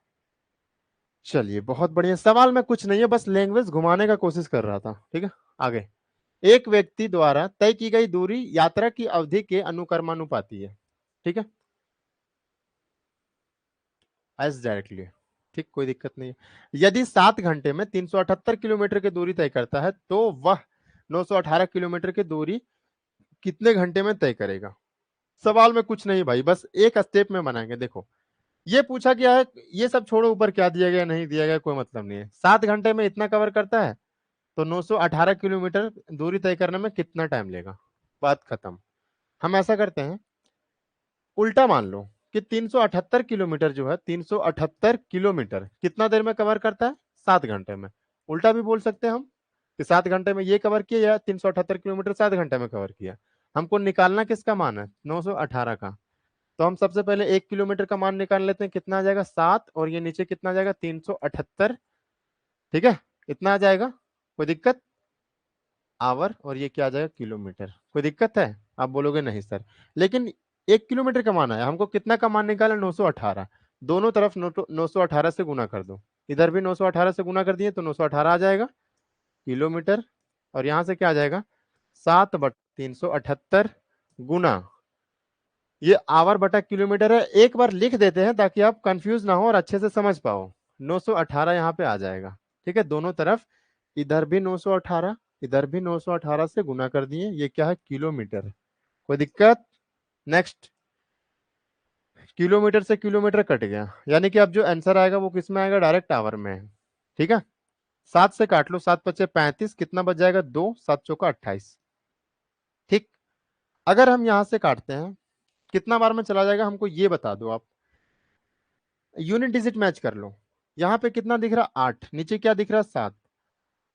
चलिए बहुत बढ़िया। सवाल में कुछ नहीं है, बस लैंग्वेज घुमाने का कोशिश कर रहा था। ठीक है, आगे, एक व्यक्ति द्वारा तय की गई दूरी यात्रा की अवधि के अनुक्रमानुपाती है। ठीक है, एज डायरेक्टली, ठीक, कोई दिक्कत नहीं है। यदि 7 घंटे में 378 किलोमीटर की दूरी तय करता है, तो वह 918 किलोमीटर की दूरी कितने घंटे में तय करेगा। सवाल में कुछ नहीं भाई, बस एक स्टेप में बनाएंगे। देखो ये पूछा गया है, ये सब छोड़ो, ऊपर क्या दिया गया नहीं दिया गया कोई मतलब नहीं है। 7 घंटे में इतना कवर करता है, तो 918 किलोमीटर दूरी तय करने में कितना टाइम लेगा, बात खत्म। हम ऐसा करते हैं, उल्टा मान लो कि 378 किलोमीटर जो है, 378 किलोमीटर कितना देर में कवर करता है, 7 घंटे में। उल्टा भी बोल सकते हैं हम कि 7 घंटे में ये कवर किया, या 378 किलोमीटर 7 घंटे में कवर किया। हमको निकालना किसका मान है, 918 का। तो हम सबसे पहले 1 किलोमीटर का मान निकाल लेते हैं, कितना आ जाएगा 7, और ये नीचे कितना आ जाएगा 378। ठीक है, इतना आ जाएगा, कोई दिक्कत, आवर, और ये क्या आ जाएगा किलोमीटर। कोई दिक्कत है, आप बोलोगे नहीं सर, लेकिन 1 किलोमीटर कमाना है हमको, कितना का मान निकाला 918, दोनों तरफ 918 से गुना कर दो, इधर भी 918 से गुना कर दिए तो 918 आ जाएगा किलोमीटर, और यहां से क्या आ जाएगा 7/378 गुना, ये आवर बटा किलोमीटर है, एक बार लिख देते हैं ताकि आप कंफ्यूज ना हो और अच्छे से समझ पाओ। 918 यहाँ पे आ जाएगा, ठीक है, दोनों तरफ इधर भी 918 इधर भी 918 से गुना कर दिए, ये क्या है किलोमीटर, कोई दिक्कत। नेक्स्ट, किलोमीटर से किलोमीटर कट गया, यानी कि अब जो आंसर आएगा वो किस में आएगा, डायरेक्ट आवर में है, ठीक है। 7 से काट लो, 7×5 = 35, कितना बच जाएगा 2, 7×4 = 28, ठीक। अगर हम यहां से काटते हैं कितना बार में चला जाएगा हमको ये बता दो आप, यूनिट डिजिट मैच कर लो, यहाँ पे कितना दिख रहा 8, नीचे क्या दिख रहा 7,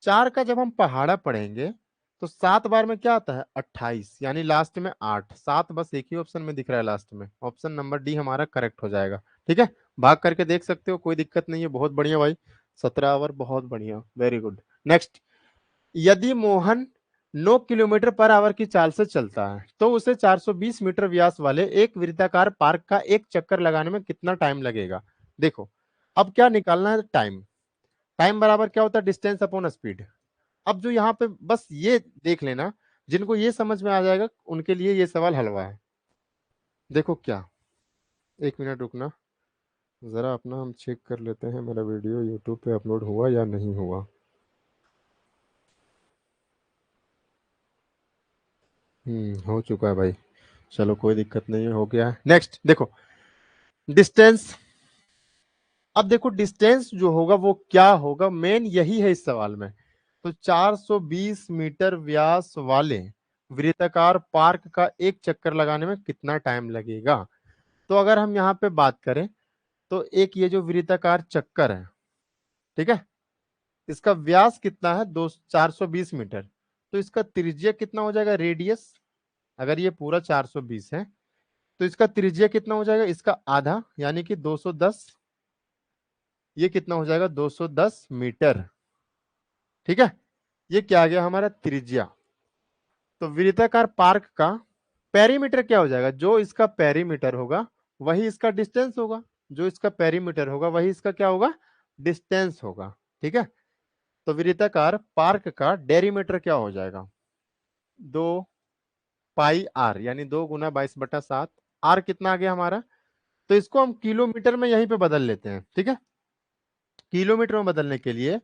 4 का जब हम पहाड़ा पढ़ेंगे तो 7 बार में क्या आता है 28, यानी लास्ट में 8, 7 बस एक ही ऑप्शन में दिख रहा है लास्ट में, ऑप्शन नंबर डी हमारा करेक्ट हो जाएगा, ठीक है। भाग करके देख सकते हो, कोई दिक्कत नहीं है, बहुत बढ़िया भाई, 17 आवर, बहुत बढ़िया, वेरी गुड। नेक्स्ट, यदि मोहन 9 किलोमीटर पर आवर की चाल से चलता है तो उसे 420 मीटर व्यास वाले एक वृत्ताकार पार्क का एक चक्कर लगाने में कितना टाइम लगेगा। देखो, अब क्या निकालना है, टाइम, टाइम बराबर क्या होता है डिस्टेंस अपॉन स्पीड। अब जो यहाँ पे बस ये देख लेना, जिनको ये समझ में आ जाएगा उनके लिए ये सवाल हलवा है। देखो क्या, 1 मिनट रुकना जरा, अपना हम चेक कर लेते हैं मेरा वीडियो यूट्यूब पे अपलोड हुआ या नहीं हुआ। हो चुका है भाई, चलो कोई दिक्कत नहीं है, हो गया है। नेक्स्ट देखो, डिस्टेंस, अब देखो डिस्टेंस जो होगा वो क्या होगा, मेन यही है इस सवाल में। तो 420 मीटर व्यास वाले वृत्ताकार पार्क का एक चक्कर लगाने में कितना टाइम लगेगा। तो अगर हम यहाँ पे बात करें तो एक ये जो वृत्ताकार चक्कर है, ठीक है, इसका व्यास कितना है 420 मीटर, तो इसका त्रिज्या कितना हो जाएगा रेडियस, अगर ये पूरा 420 है तो इसका त्रिज्या कितना हो जाएगा, इसका आधा यानी कि 210, ये कितना हो जाएगा 210 मीटर, ठीक है। ये क्या आ गया हमारा त्रिज्या। तो वृत्ताकार पार्क का पेरीमीटर क्या हो जाएगा, जो इसका पेरीमीटर होगा वही इसका डिस्टेंस होगा, जो इसका पेरीमीटर होगा वही इसका क्या होगा डिस्टेंस होगा, ठीक है। तो वृत्ताकार पार्क का डेरीमीटर क्या हो जाएगा 2πr, यानी 2 × 22/7, आर कितना आ गया हमारा, तो इसको हम किलोमीटर में यहीं पे बदल लेते हैं, ठीक है। किलोमीटर में बदलने के लिए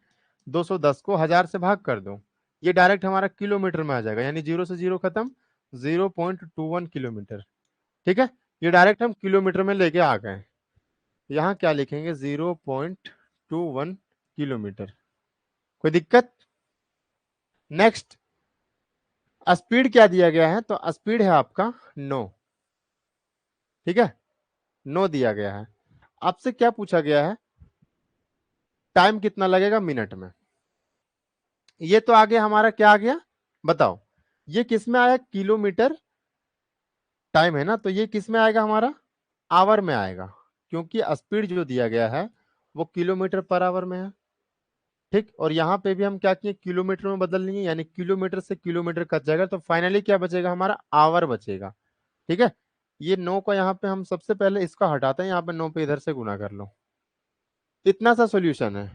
210 को 1000 से भाग कर दो, ये डायरेक्ट हमारा किलोमीटर में आ जाएगा, यानी 0 से 0 खत्म, 0.21 किलोमीटर, ठीक है। ये डायरेक्ट हम किलोमीटर में लेके आ गए, यहाँ क्या लिखेंगे 0.21 किलोमीटर, कोई दिक्कत। नेक्स्ट, स्पीड क्या दिया गया है, तो स्पीड है आपका 9, ठीक है, 9 दिया गया है। आपसे क्या पूछा गया है, टाइम कितना लगेगा मिनट में, ये तो आगे हमारा क्या आ गया बताओ, ये किस में आया किलोमीटर टाइम है ना, तो ये किस में आएगा हमारा आवर में आएगा, क्योंकि स्पीड जो दिया गया है वो किलोमीटर पर आवर में है, ठीक। और यहाँ पे भी हम क्या किए किलोमीटर में बदल लिए, यानी किलोमीटर से किलोमीटर कट जाएगा, तो फाइनली क्या बचेगा हमारा आवर बचेगा, ठीक है। ये 9 को यहाँ पे हम सबसे पहले इसका हटाते हैं, यहाँ पे 9 पे इधर से गुना कर लो, इतना सा सोल्यूशन है।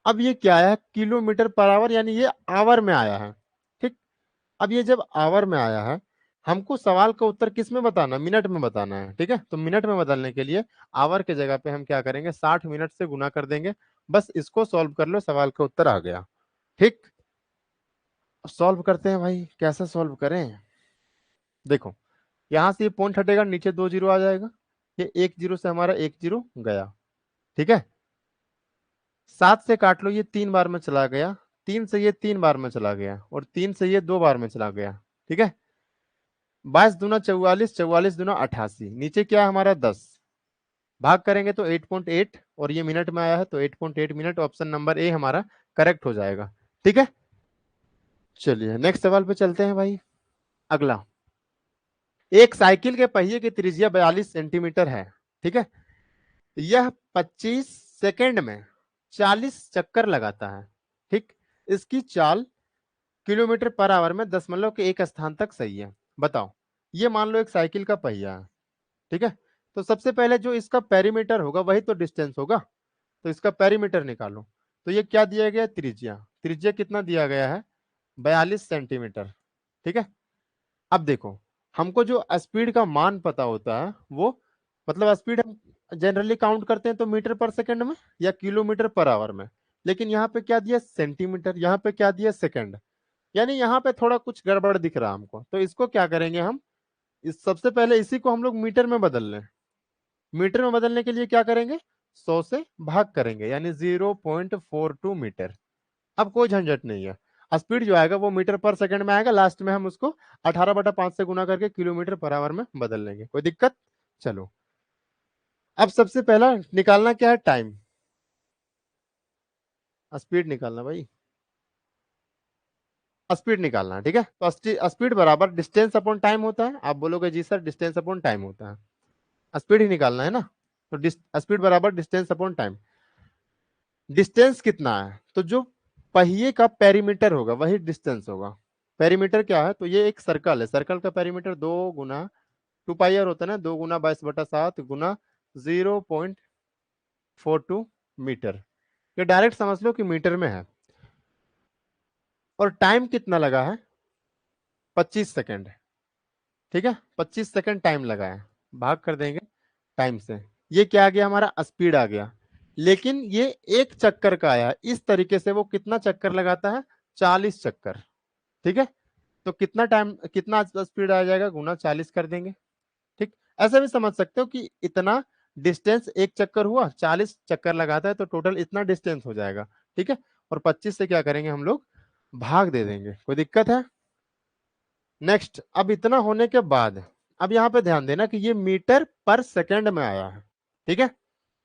अब ये क्या है किलोमीटर पर आवर, यानी ये आवर में आया है, ठीक। अब ये जब आवर में आया है, हमको सवाल का उत्तर किस में बताना, मिनट में बताना है, ठीक है। तो मिनट में बदलने के लिए आवर के जगह पे हम क्या करेंगे 60 मिनट से गुना कर देंगे, बस इसको सॉल्व कर लो, सवाल का उत्तर आ गया, ठीक। सॉल्व करते हैं भाई, कैसे सॉल्व करें, देखो यहां से ये पॉइंट हटेगा, नीचे 2 जीरो आ जाएगा, ये 1 जीरो से हमारा 1 जीरो गया, ठीक है। 7 से काट लो, ये 3 बार में चला गया, 3 से ये 3 बार में चला गया, और 3 से ये 2 बार में चला गया, ठीक है। 22 दूना 44, 44 दूना 88, नीचे क्या है हमारा 10, भाग करेंगे तो 8.8, और ये मिनट में आया है तो 8.8 मिनट, ऑप्शन नंबर ए हमारा करेक्ट हो जाएगा, ठीक है। चलिए नेक्स्ट सवाल पे चलते हैं भाई। अगला, एक साइकिल के पहिए की त्रिज्या 42 सेंटीमीटर है, ठीक है, यह 25 सेकेंड में 40 चक्कर लगाता है, ठीक। इसकी चाल किलोमीटर पर आवर में 10 के एक स्थान तक सही है, बताओ ये मान लो एक साइकिल का पहिया है, ठीक है। तो सबसे पहले जो इसका पेरीमीटर होगा वही तो डिस्टेंस होगा, तो इसका पेरीमीटर निकालो। तो ये क्या दिया गया है, त्रिज्या। त्रिज्या कितना दिया गया है, 42 सेंटीमीटर, ठीक है। अब देखो, हमको जो स्पीड का मान पता होता है वो, मतलब स्पीड हम जनरली काउंट करते हैं तो मीटर पर सेकंड में या किलोमीटर पर आवर में, लेकिन यहाँ पे क्या दिया, सेंटीमीटर, यहाँ पे क्या दिया, सेकंड। यानी यहाँ पे थोड़ा कुछ गड़बड़ दिख रहा है हमको, तो इसको क्या करेंगे हम, इस सबसे पहले इसी को हम लोग मीटर में बदल लें। मीटर में बदलने के लिए क्या करेंगे, 100 से भाग करेंगे, यानी 0.42 मीटर। अब कोई झंझट नहीं है, स्पीड जो आएगा वो मीटर पर सेकंड में आएगा, लास्ट में हम उसको 18/5 से गुना करके किलोमीटर पर आवर में बदल लेंगे, कोई दिक्कत। चलो, अब सबसे पहला निकालना क्या है, टाइम, स्पीड निकालना भाई, स्पीड निकालना है, ठीक है। तो स्पीड बराबर डिस्टेंस अपॉन टाइम होता है। आप बोलोगे जी सर डिस्टेंस अपॉन टाइम होता है, स्पीड ही निकालना है ना, तो स्पीड बराबर डिस्टेंस अपॉन टाइम। डिस्टेंस कितना है, तो जो पहिए का पेरीमीटर होगा वही डिस्टेंस होगा। पेरीमीटर क्या है, तो ये एक सर्कल है, सर्कल का पेरीमीटर 2 गुना 2 पाई आर होता है ना, 2 गुना 22/7 गुना 0.42 मीटर। ये डायरेक्ट समझ लो कि मीटर में है। और टाइम कितना लगा है, 25 सेकेंड, ठीक है। 25 सेकेंड टाइम लगा है, भाग कर देंगे टाइम से, ये क्या आ गया, हमारा स्पीड आ गया। लेकिन ये एक चक्कर का आया, इस तरीके से वो कितना चक्कर लगाता है, 40 चक्कर, ठीक है। तो कितना टाइम, कितना स्पीड आ जाएगा, गुना 40 कर देंगे, ठीक। ऐसे भी समझ सकते हो कि इतना डिस्टेंस एक चक्कर हुआ, 40 चक्कर लगाता है तो टोटल इतना डिस्टेंस हो जाएगा, ठीक है। और 25 से क्या करेंगे हम लोग, भाग दे देंगे, कोई दिक्कत है। नेक्स्ट, अब इतना होने के बाद अब यहाँ पे ध्यान देना कि ये मीटर पर सेकंड में आया है, ठीक है।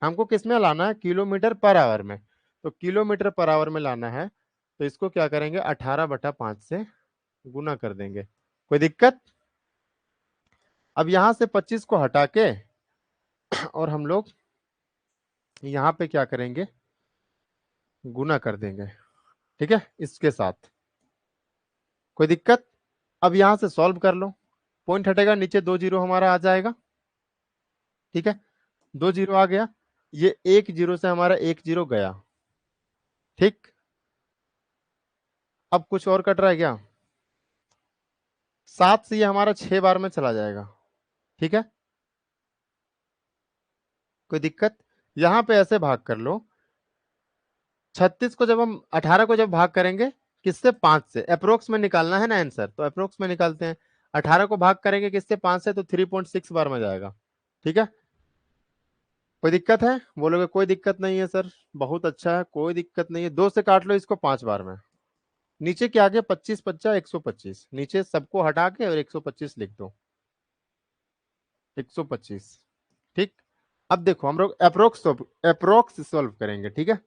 हमको किस में लाना है, किलोमीटर पर आवर में। तो किलोमीटर पर आवर में लाना है, तो इसको क्या करेंगे, 18/5 से गुना कर देंगे, कोई दिक्कत। अब यहां से 25 को हटा के और हम लोग यहाँ पे क्या करेंगे, गुना कर देंगे, ठीक है, इसके साथ, कोई दिक्कत। अब यहां से सॉल्व कर लो, पॉइंट हटेगा, नीचे 2 जीरो हमारा आ जाएगा, ठीक है। 2 जीरो आ गया, ये 1 जीरो से हमारा 1 जीरो गया, ठीक। अब कुछ और कट रहा है क्या, 7 से ये हमारा 6 बार में चला जाएगा, ठीक है, कोई दिक्कत। यहां पे ऐसे भाग कर लो, 36 को जब हम 18 को जब भाग करेंगे किससे, 5 से, अप्रोक्स में निकालना है ना आंसर, तो अप्रोक्स में निकालते हैं। 18 को भाग करेंगे किससे, 5 से, तो 3.6 बार में जाएगा, ठीक है। कोई दिक्कत है, बोलोगे कोई दिक्कत नहीं है सर, बहुत अच्छा है, कोई दिक्कत नहीं है। 2 से काट लो इसको 5 बार में, नीचे क्या आ गया, 25 × 5 = 125, नीचे सबको हटा के और 125 लिख दो, 125, ठीक। अब देखो हम लोग अप्रोक्स सॉल्व करेंगे, ठीक है।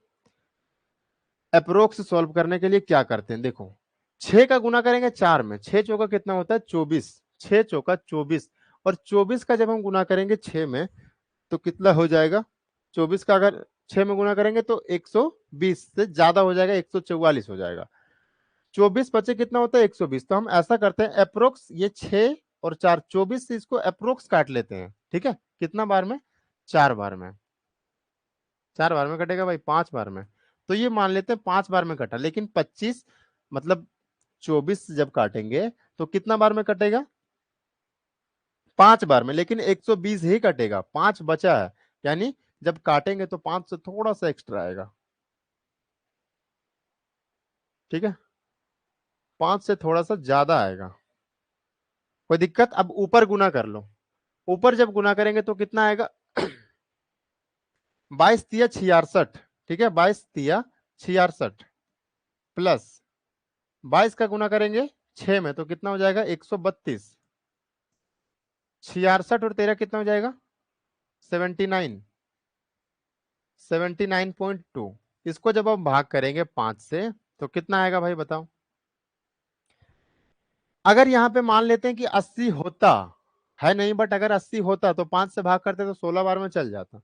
अप्रोक्स सॉल्व करने के लिए क्या करते हैं, देखो 6 का गुना करेंगे 4 में, 6 चौका कितना होता है, 24, 6 चौका 24, और 24 का जब हम गुना करेंगे 6 में तो कितना हो जाएगा, 24 का अगर 6 में गुना करेंगे तो 120 से ज्यादा हो जाएगा, 144 हो जाएगा। 24 बचे कितना होता है, 120। तो हम ऐसा करते हैं, अप्रोक्स ये 6 और 4, 24 से इसको अप्रोक्स काट लेते हैं, ठीक है। कितना बार में, 4 बार में, 4 बार में कटेगा भाई, 5 बार में। तो ये मान लेते हैं 5 बार में कटा, लेकिन 25 मतलब 24 जब काटेंगे तो कितना बार में कटेगा, 5 बार में, लेकिन 120 ही कटेगा, 5 बचा है, यानी जब काटेंगे तो 5 से थोड़ा सा एक्स्ट्रा आएगा, ठीक है, 5 से थोड़ा सा ज्यादा आएगा, कोई दिक्कत। अब ऊपर गुना कर लो, ऊपर जब गुना करेंगे तो कितना आएगा, 22×3 = 66, ठीक है, 22×3 = 66 प्लस 22 का गुना करेंगे 6 में तो कितना हो जाएगा, 132, 66 और 13 कितना हो जाएगा, 79, 79.2। इसको जब हम भाग करेंगे 5 से तो कितना आएगा भाई बताओ। अगर यहाँ पे मान लेते हैं कि 80 होता है, नहीं, बट अगर 80 होता तो 5 से भाग करते तो 16 बार में चल जाता,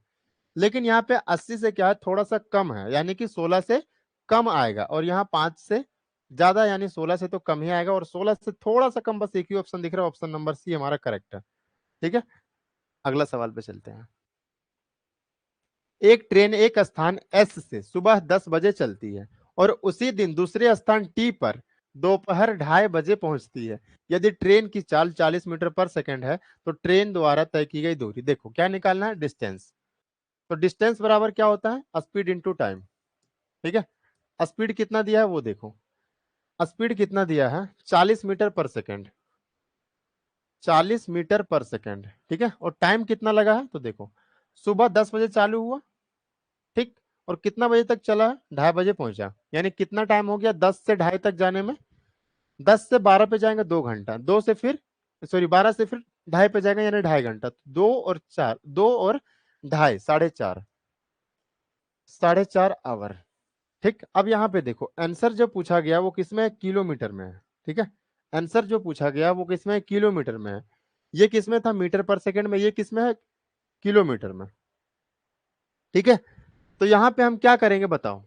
लेकिन यहाँ पे 80 से क्या है, थोड़ा सा कम है, यानी कि 16 से कम आएगा, और यहाँ 5 से ज्यादा यानी 16 से तो कम ही आएगा, और 16 से थोड़ा सा कम बस एक ही ऑप्शन दिख रहा है, ऑप्शन नंबर सी हमारा करेक्ट है। ठीक है, अगला सवाल पे चलते हैं। एक ट्रेन एक स्थान एस से सुबह 10 बजे चलती है और उसी दिन दूसरे स्थान टी पर दोपहर 2:30 बजे पहुंचती है। यदि ट्रेन की चाल 40 मीटर पर सेकंड है तो ट्रेन द्वारा तय की गई दूरी, देखो क्या निकालना है, डिस्टेंस। तो डिस्टेंस बराबर क्या होता है, स्पीड इंटू टाइम। ठीक है, स्पीड कितना दिया है वो देखो, स्पीड कितना दिया है, 40 मीटर पर सेकंड, 40 मीटर पर सेकंड। ठीक है, और टाइम कितना लगा है तो देखो, सुबह 10 बजे चालू हुआ, ठीक, और कितना बजे तक चला, 2:30 बजे पहुंचा, यानी कितना टाइम हो गया 10 से 2:30 तक जाने में। 10 से 12 पे जाएंगे 2 घंटा, 2 से फिर सॉरी 12 से फिर 2:30 पे जाएंगे यानी 2.5 घंटा, 2 और 4, 2 और 2.5, 4.5, 4.5 आवर। ठीक, अब यहाँ पे देखो आंसर जो पूछा गया वो किसमें है, किलोमीटर में है। ठीक है, आंसर जो पूछा गया वो किसमें है, किलोमीटर में है। ये किसमें था, मीटर पर सेकंड में, ये किसमें है, किलोमीटर में। ठीक है, तो यहाँ पे हम क्या करेंगे बताओ,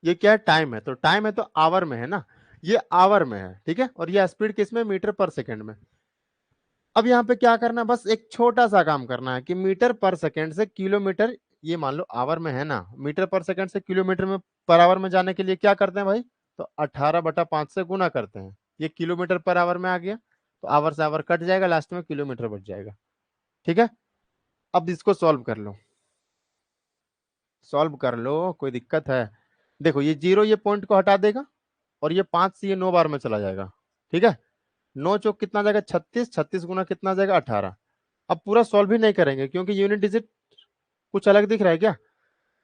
ये क्या है, टाइम है, तो टाइम है तो आवर में है ना, ये आवर में है। ठीक है, और ये स्पीड किसमें, मीटर पर सेकंड में। अब यहाँ पे क्या करना है, बस एक छोटा सा काम करना है कि मीटर पर सेकंड से किलोमीटर, ये मान लो आवर में है ना, मीटर पर सेकंड से किलोमीटर में पर आवर में जाने के लिए क्या करते हैं भाई, तो 18/5 से गुना करते हैं, ये किलोमीटर पर आवर में आ गया, तो आवर से आवर कट जाएगा, लास्ट में किलोमीटर बच जाएगा। ठीक है, अब इसको सॉल्व कर लो, सॉल्व कर लो, कोई दिक्कत है। देखो ये जीरो ये पॉइंट को हटा देगा, और ये 5 से ये 9 बार में चला जाएगा। ठीक है, 9 चौक कितना जाएगा 36, 36 गुना कितना जाएगा 18। अब पूरा सॉल्व ही नहीं करेंगे क्योंकि यूनिट डिजिट कुछ अलग दिख रहा है क्या,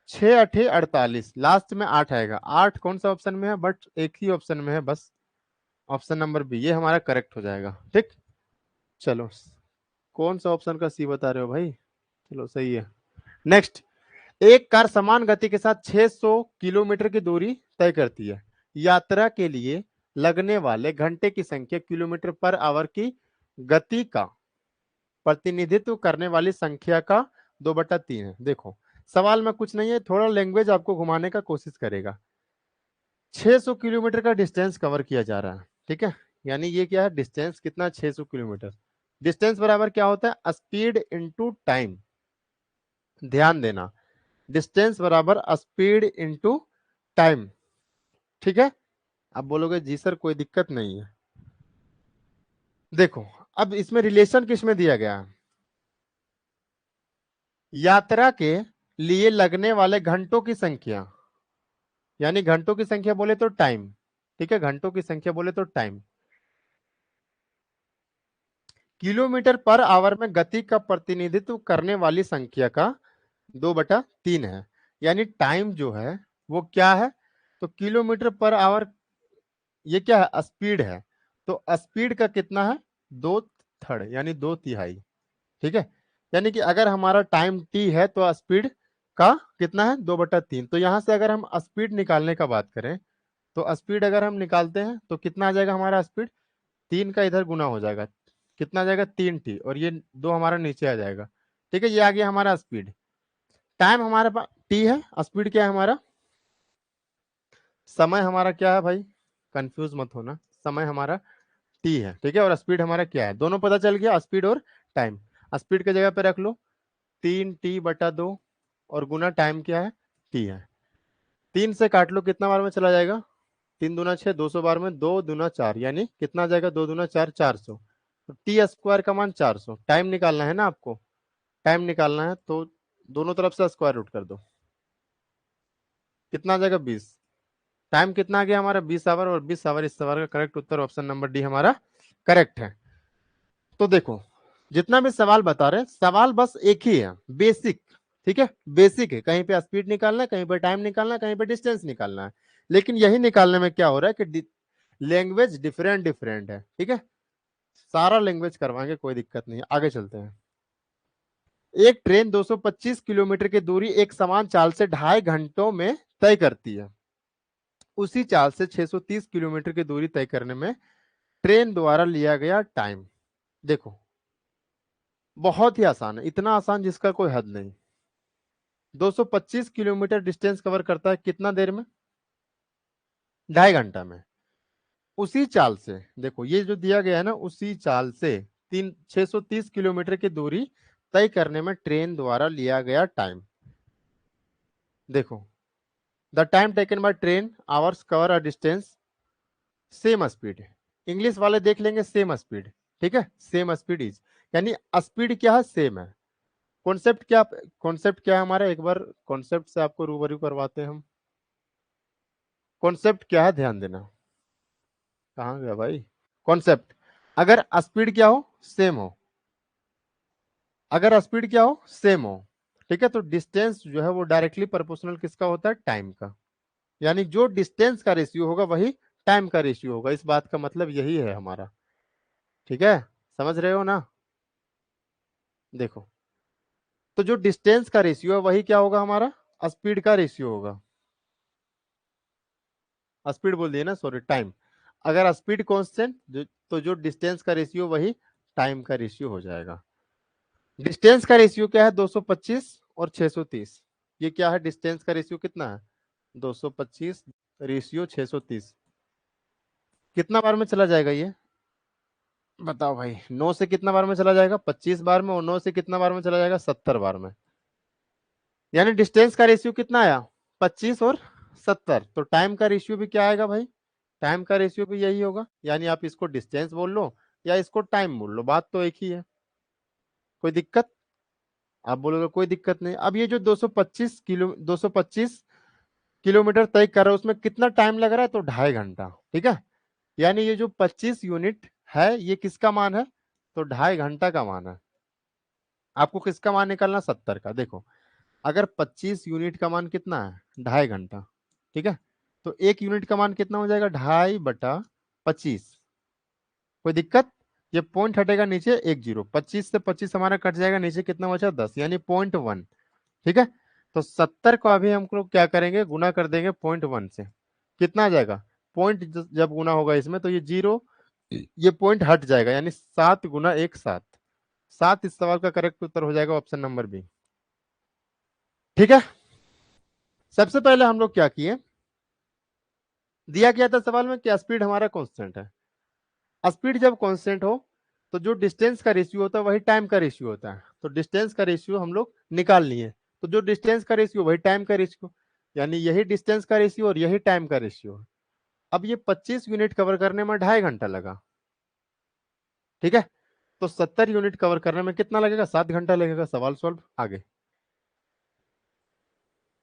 6 8 48, लास्ट में 8 आएगा, 8 कौन सा ऑप्शन में है, बट एक ही ऑप्शन में है बस, ऑप्शन नंबर बी, ये हमारा करेक्ट हो जाएगा। ठीक, चलो, कौन सा ऑप्शन का सी बता रहे हो भाई, चलो सही है। नेक्स्ट, एक कार समान गति के साथ 600 किलोमीटर की दूरी तय करती है। यात्रा के लिए लगने वाले घंटे की संख्या किलोमीटर पर आवर की गति का प्रतिनिधित्व करने वाली संख्या का 2/3 है। देखो सवाल में कुछ नहीं है, थोड़ा लैंग्वेज आपको घुमाने का कोशिश करेगा। 600 किलोमीटर का डिस्टेंस कवर किया जा रहा है। ठीक है, यानी ये क्या है, डिस्टेंस कितना, 600 किलोमीटर। डिस्टेंस बराबर क्या होता है, स्पीड इंटू टाइम। ध्यान देना, डिस्टेंस बराबर स्पीड इंटू टाइम। ठीक है, आप बोलोगे जी सर कोई दिक्कत नहीं है। देखो अब इसमें रिलेशन किसमें दिया गया है, यात्रा के लिए लगने वाले घंटों की संख्या, यानी घंटों की संख्या बोले तो टाइम। ठीक है, घंटों की संख्या बोले तो टाइम, किलोमीटर पर आवर में गति का प्रतिनिधित्व करने वाली संख्या का 2/3 है। यानी टाइम जो है वो क्या है, तो किलोमीटर पर आवर, ये क्या है, स्पीड है, तो स्पीड का कितना है, 2/3 यानी 2/3। ठीक है, यानी कि अगर हमारा टाइम टी है तो स्पीड का कितना है, 2/3। तो यहां से अगर हम स्पीड निकालने का बात करें, तो स्पीड अगर हम निकालते हैं तो कितना आ जाएगा हमारा स्पीड, 3 का इधर गुना हो जाएगा, कितना आ जाएगा 3t, और ये 2 हमारा नीचे आ जाएगा। ठीक है, ये आ गया हमारा स्पीड। टाइम हमारे पास टी है, स्पीड क्या है हमारा, समय हमारा क्या है भाई, कंफ्यूज मत होना, समय हमारा टी है। ठीक है, और स्पीड हमारा क्या है, दोनों पता चल गया, स्पीड और टाइम। स्पीड की जगह पे रख लो 3t/2, और गुना टाइम क्या है, टी है। 3 से काट लो, कितना बार में चला जाएगा, 3 दूना 6, 200 बार में, 2 दूना 4, यानी कितना आ जाएगा, 2 दूना 4, 400। तो टी स्क्वायर का मान 400, टाइम निकालना है ना आपको, टाइम निकालना है तो दोनों तरफ से स्क्वायर रूट कर दो, कितना आ जाएगा 20। टाइम कितना आ गया हमारा 20 आवर, और 20 आवर इस सवाल का करेक्ट उत्तर ऑप्शन नंबर डी हमारा करेक्ट है। तो देखो जितना भी सवाल बता रहे, सवाल बस एक ही है, बेसिक। ठीक है, बेसिक है, कहीं पे स्पीड निकालना है, कहीं पे टाइम निकालना है, कहीं पे डिस्टेंस निकालना है। लेकिन यही निकालने में क्या हो रहा है कि लैंग्वेज डिफरेंट डिफरेंट है। ठीक है, सारा लैंग्वेज करवाएंगे, कोई दिक्कत नहीं, आगे चलते हैं। एक ट्रेन 225 किलोमीटर की दूरी एक समान चाल से 2.5 घंटों में तय करती है। उसी चाल से 630 किलोमीटर की दूरी तय करने में ट्रेन द्वारा लिया गया टाइम, देखो बहुत ही आसान है, इतना आसान जिसका कोई हद नहीं। 225 किलोमीटर डिस्टेंस कवर करता है कितना देर में? 2.5 घंटा में। उसी चाल से देखो, ये जो दिया गया है ना, उसी चाल से 630 किलोमीटर की दूरी तय करने में ट्रेन द्वारा लिया गया टाइम। देखो, the time taken by train hours cover a distance same speed. English वाले देख लेंगे सेम स्पीड, ठीक है, सेम स्पीड इज, यानी स्पीड क्या है? सेम है। कॉन्सेप्ट क्या है हमारा? एक बार कॉन्सेप्ट से आपको रूबरू करवाते हैं हम। कॉन्सेप्ट क्या है, ध्यान देना। कहाँ गया भाई कॉन्सेप्ट? अगर स्पीड क्या हो? सेम हो। अगर स्पीड क्या हो? सेम हो, ठीक है, तो डिस्टेंस जो है वो डायरेक्टली प्रोपोर्शनल किसका होता है? टाइम का। यानी जो डिस्टेंस का रेशियो होगा वही टाइम का रेशियो होगा। इस बात का मतलब यही है हमारा, ठीक है, समझ रहे हो ना? देखो, तो जो डिस्टेंस का रेशियो है वही क्या होगा हमारा? स्पीड का रेशियो होगा। स्पीड बोल दिए ना, सॉरी, टाइम। अगर स्पीड कांस्टेंट तो जो डिस्टेंस का रेशियो वही टाइम का रेशियो हो जाएगा। डिस्टेंस का रेशियो क्या है? 225 और 630। ये क्या है? डिस्टेंस का रेशियो कितना है? 225 रेशियो 630। कितना बार में चला जाएगा ये? बताओ भाई। 9 से कितना बार में चला जाएगा? 25 बार में। और 9 से कितना बार में चला जाएगा? 70 बार में। यानी डिस्टेंस का रेशियो कितना आया? 25 और 70। तो टाइम का रेशियो भी क्या आएगा भाई? टाइम का रेशियो भी यही होगा। यानी आप इसको डिस्टेंस बोल लो या इसको टाइम बोल लो, बात तो एक ही है। कोई दिक्कत? आप बोलोगे कोई दिक्कत नहीं। अब ये जो 225 किलोमीटर तय कर रहा है उसमें कितना टाइम लग रहा है? तो 2.5 घंटा, ठीक है। यानी ये जो 25 यूनिट है ये किसका मान है? तो 2.5 घंटा का मान है। आपको किसका मान निकालना? 70 का। देखो, अगर 25 यूनिट का मान कितना है? 2.5 घंटा, ठीक है, तो 1 यूनिट का मान कितना हो जाएगा? 2.5/25। कोई दिक्कत? ये पॉइंट हटेगा नीचे, 10। 25 से 25 हमारा कट जाएगा, नीचे कितना बचा? 10, यानी 0.1, ठीक है। तो 70 को अभी हम लोग क्या करेंगे? गुना कर देंगे 0.1 से। कितना आ जाएगा? पॉइंट जब गुना होगा इसमें तो ये 0, ये पॉइंट हट जाएगा, यानी 7 × 1 7। 7 इस सवाल का करेक्ट उत्तर हो जाएगा, ऑप्शन नंबर बी, ठीक है। सबसे पहले हम लोग क्या किए? दिया गया था सवाल में कि स्पीड हमारा कांस्टेंट है। स्पीड जब कांस्टेंट हो तो जो डिस्टेंस का रेशियो होता है वही टाइम का रेशियो होता है। तो डिस्टेंस का रेशियो हम लोग निकाल लिए। तो जो डिस्टेंस का रेशियो वही टाइम का रेशियो, यानी यही डिस्टेंस का रेशियो और यही टाइम का रेशियो है। अब ये 25 यूनिट कवर करने में 2.5 घंटा लगा, ठीक है, तो 70 यूनिट कवर करने में कितना लगेगा? 7 घंटा लगेगा। सवाल सॉल्व। आगे,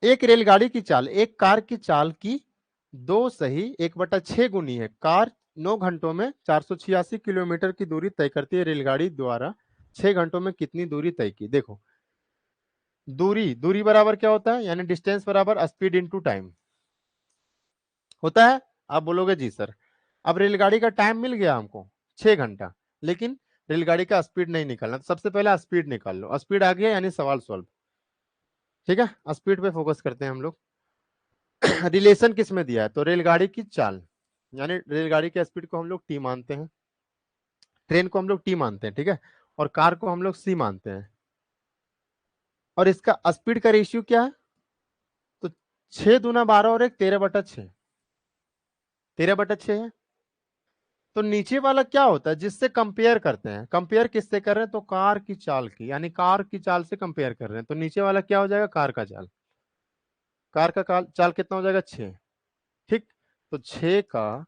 एक रेलगाड़ी की चाल एक कार की चाल की 2 = 1/6 गुनी है। कार 9 घंटों में 486 किलोमीटर की दूरी तय करती है। रेलगाड़ी द्वारा 6 घंटों में कितनी दूरी तय की? देखो, दूरी दूरी बराबर क्या होता है? यानी डिस्टेंस बराबर स्पीड इनटू टाइम होता है। आप बोलोगे जी सर। अब रेलगाड़ी का टाइम मिल गया हमको 6 घंटा, लेकिन रेलगाड़ी का स्पीड नहीं निकालना। तो सबसे पहले स्पीड निकाल लो। स्पीड आ गया यानी सवाल सॉल्व, ठीक है। स्पीड पे फोकस करते हैं हम लोग। रिलेशन किस में दिया है? तो रेलगाड़ी की चाल, यानी रेलगाड़ी के स्पीड को हम लोग टी मानते हैं, ट्रेन को हम लोग टी मानते हैं, ठीक है, और कार को हम लोग सी मानते हैं। और इसका स्पीड का रेशियो क्या है? तो 6×2 = 12 और एक 13/6, 13/6 है। तो नीचे वाला क्या होता है जिससे कंपेयर करते हैं? कंपेयर किससे कर रहे हैं? तो कार की चाल की, यानी कार की चाल से कंपेयर कर रहे हैं। तो नीचे वाला क्या हो जाएगा? कार का चाल। कार का चाल कितना हो जाएगा? 6, ठीक। तो 6 का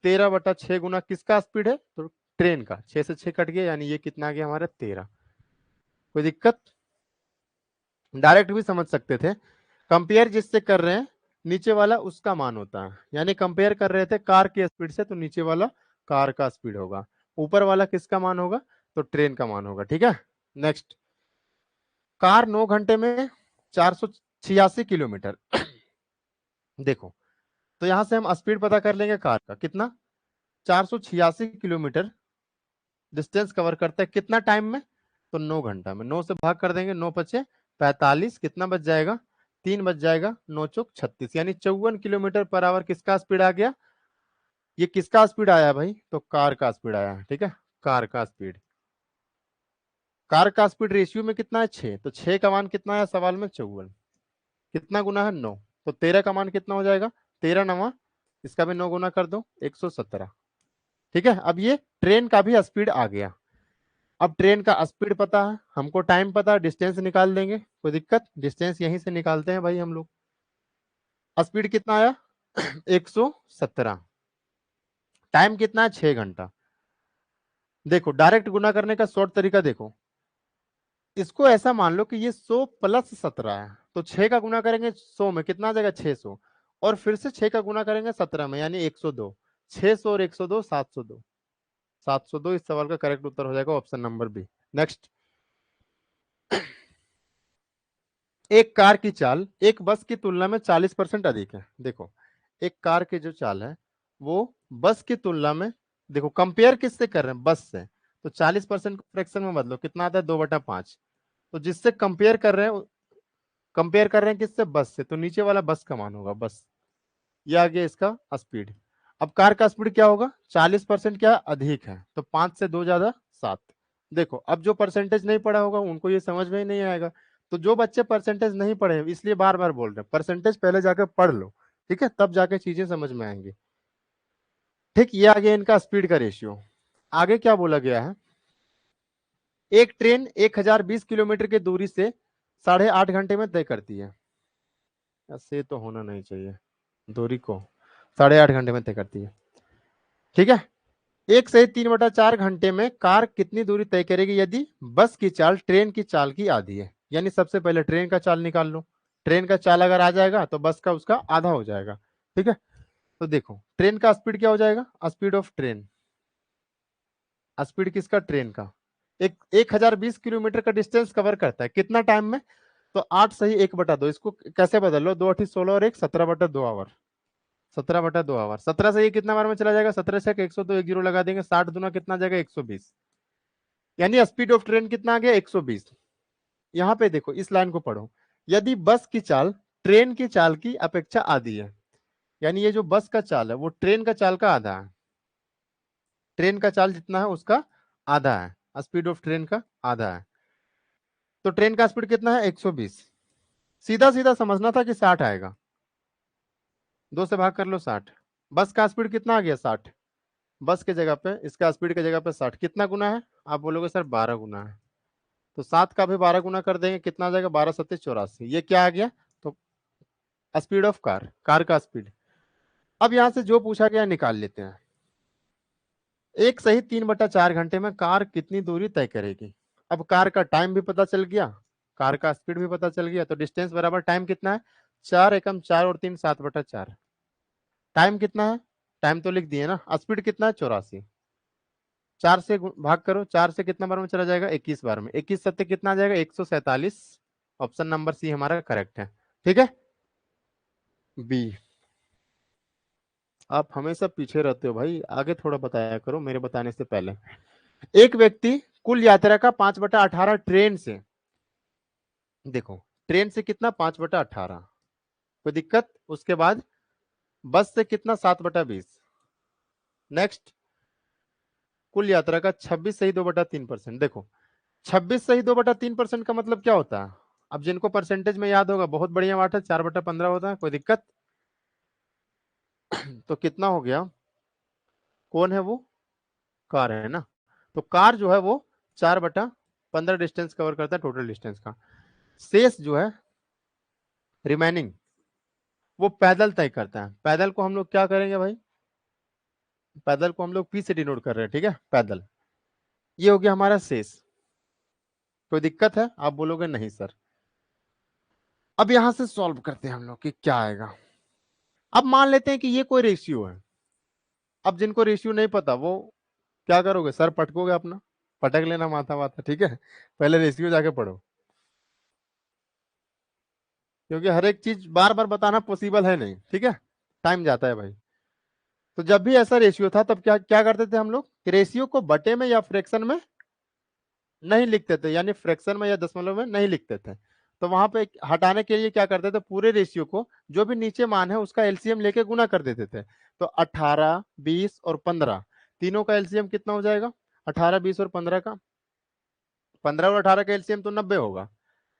13/6 गुना किसका स्पीड है? तो ट्रेन का। 6 से 6 कट गया, यानी ये कितना आ गया हमारा? 13। कोई दिक्कत? डायरेक्ट भी समझ सकते थे। कंपेयर जिससे कर रहे हैं नीचे वाला उसका मान होता है, यानी कंपेयर कर रहे थे कार की स्पीड से, तो नीचे वाला कार का स्पीड होगा, ऊपर वाला किसका मान होगा? तो ट्रेन का मान होगा, ठीक है। नेक्स्ट, कार 9 घंटे में 486 किलोमीटर। देखो, तो यहां से हम स्पीड पता कर लेंगे कार का। कितना? 486 किलोमीटर डिस्टेंस कवर करता है कितना टाइम में? तो 9 घंटा में। 9 से भाग कर देंगे, 9×5 = 45। कितना बच जाएगा? 3 बच जाएगा। 9×4 = 36, यानी 54 किलोमीटर पर आवर किसका स्पीड आ गया? ये किसका स्पीड आया भाई? तो कार का स्पीड आया, ठीक है, कार का स्पीड। कार का स्पीड रेशियो में कितना है? 6, तो 6 का मान कितना है सवाल में? 54। कितना गुना है 9, तो 13 का मान कितना हो जाएगा 13 नवा, इसका भी 9 गुना कर दो 117। ठीक है, अब ये ट्रेन का भी स्पीड आ गया। अब ट्रेन का स्पीड पता है हमको, टाइम पता है, डिस्टेंस निकाल देंगे, कोई दिक्कत, डिस्टेंस यहीं से निकालते हैं भाई हम लोग। स्पीड कितना आया 117, टाइम कितना है 6 घंटा। देखो डायरेक्ट गुना करने का शॉर्ट तरीका देखो, इसको ऐसा मान लो कि ये 100 प्लस 17 है, तो 6 का गुना करेंगे 100 में कितना आ जाएगा 600, और फिर से 6 का गुना करेंगे 17 में यानी 102, 600 और 102 702, 702 इस सवाल का करेक्ट उत्तर हो जाएगा ऑप्शन नंबर बी। नेक्स्ट, एक कार की चाल एक बस की तुलना में 40% अधिक है। देखो एक कार की जो चाल है वो बस की तुलना में, देखो कंपेयर किससे कर रहे हैं, बस से, तो 40% फ्रैक्शन में बदलो कितना आता है 2/5, तो जिससे कंपेयर कर रहे हैं किससे, बस से, तो नीचे वाला बस का मान होगा बस। ये आ गया इसका स्पीड। अब कार का स्पीड क्या होगा 40% क्या अधिक है, तो 5 से 2 ज्यादा 7। देखो अब जो परसेंटेज नहीं पढ़ा होगा उनको ये समझ में ही नहीं आएगा, तो जो बच्चे परसेंटेज नहीं पढ़े इसलिए बार बार बोल रहे हैं परसेंटेज पहले जाकर पढ़ लो, ठीक है, तब जाके चीजें समझ में आएंगी। ठीक, ये आ गया इनका स्पीड का रेशियो। आगे क्या बोला गया है, एक ट्रेन 1020 किलोमीटर की दूरी से 8.5 घंटे में तय करती है। ऐसे तो होना नहीं चाहिए, दूरी को 8.5 घंटे में तय करती है। ठीक है, 1 से 3/4 घंटे में कार कितनी दूरी तय करेगी यदि बस की चाल ट्रेन की चाल की आधी है। यानी सबसे पहले ट्रेन का चाल निकाल लो, ट्रेन का चाल अगर आ जाएगा तो बस का उसका आधा हो जाएगा। ठीक है, तो देखो ट्रेन का स्पीड क्या हो जाएगा, स्पीड ऑफ ट्रेन, स्पीड किसका, ट्रेन का, 1020 किलोमीटर का डिस्टेंस कवर करता है कितना टाइम में, तो 8 सही 1/2, इसको कैसे बदल लो, 2 8 16 और 1 17/2 आवर, 17/2 आवर, 17 से ये कितना बार में चला जाएगा, 17 से 102, 1 जीरो लगा देंगे, 60 दूना कितना जाएगा 120, यानी स्पीड ऑफ ट्रेन कितना आ गया 120। यहाँ पे देखो इस लाइन को पढ़ो, यदि बस की चाल ट्रेन की चाल की अपेक्षा आधी है, यानी ये जो बस का चाल है वो ट्रेन का चाल का आधा है, ट्रेन का चाल जितना है उसका आधा है, स्पीड ऑफ ट्रेन का आधा है, तो ट्रेन का स्पीड कितना है 120। सीधा सीधा समझना था कि 60 आएगा, 2 से भाग कर लो 60, बस का स्पीड कितना आ गया 60, बस के जगह पे इसका स्पीड के जगह पे 60 कितना गुना है, आप बोलोगे सर 12 गुना है, तो 7 का भी 12 गुना कर देंगे कितना आ जाएगा 12 7 84, ये क्या आ गया, तो स्पीड ऑफ कार, कार का स्पीड। अब यहां से जो पूछा गया निकाल लेते हैं, 1 सही 3/4 घंटे में कार कितनी दूरी तय करेगी। अब कार का टाइम भी पता चल गया, कार का स्पीड भी पता चल गया, तो डिस्टेंस बराबर टाइम कितना है 4 एकम 4 और 3 7/4, टाइम कितना है, टाइम तो लिख दिए ना, स्पीड कितना है 84, 4 से भाग करो, 4 से कितना बार में चला जाएगा 21 बार में, 21 सत्ते कितना आ जाएगा 147, ऑप्शन नंबर सी हमारा करेक्ट है। ठीक है, बी। आप हमेशा पीछे रहते हो भाई, आगे थोड़ा बताया करो मेरे बताने से पहले। एक व्यक्ति कुल यात्रा का 5/18 ट्रेन से, देखो ट्रेन से कितना 5/18, कोई दिक्कत, उसके बाद बस से कितना 7/20, नेक्स्ट कुल यात्रा का 26 सही 2/3%। देखो 26 सही 2/3% का मतलब क्या होता है, अब जिनको परसेंटेज में याद होगा बहुत बढ़िया बात है, 4/15 होता है, कोई दिक्कत, तो कितना हो गया, कौन है वो, कार है ना, तो कार जो है वो 4/15 डिस्टेंस कवर करता है टोटल डिस्टेंस का, शेष जो है रिमेनिंग वो पैदल तय करता है। पैदल को हम लोग क्या करेंगे भाई, पैदल को हम लोग पी से डिनोट कर रहे हैं, ठीक है, पैदल, ये हो गया हमारा शेष। कोई दिक्कत है, आप बोलोगे नहीं सर। अब यहां से सॉल्व करते हैं हम लोग कि क्या आएगा। अब मान लेते हैं कि ये कोई रेशियो है, अब जिनको रेशियो नहीं पता वो क्या करोगे, सर पटकोगे अपना, पटक लेना माथा वाथा, ठीक है, पहले रेशियो जाके पढ़ो, क्योंकि हर एक चीज बार बार बताना पॉसिबल है नहीं, ठीक है, टाइम जाता है भाई। तो जब भी ऐसा रेशियो था तब क्या क्या करते थे हम लोग, रेशियो को बटे में या फ्रैक्शन में नहीं लिखते थे, यानी फ्रैक्शन में या दशमलव में नहीं लिखते थे, तो वहां पे हटाने के लिए क्या करते थे, पूरे रेशियो को जो भी नीचे मान है उसका एलसीएम लेके गुना कर देते थे, तो 18 20 और 15 तीनों का एलसीएम कितना हो जाएगा, 18 20 और 15 का, 15 और 18 का एलसीएम तो 90 होगा,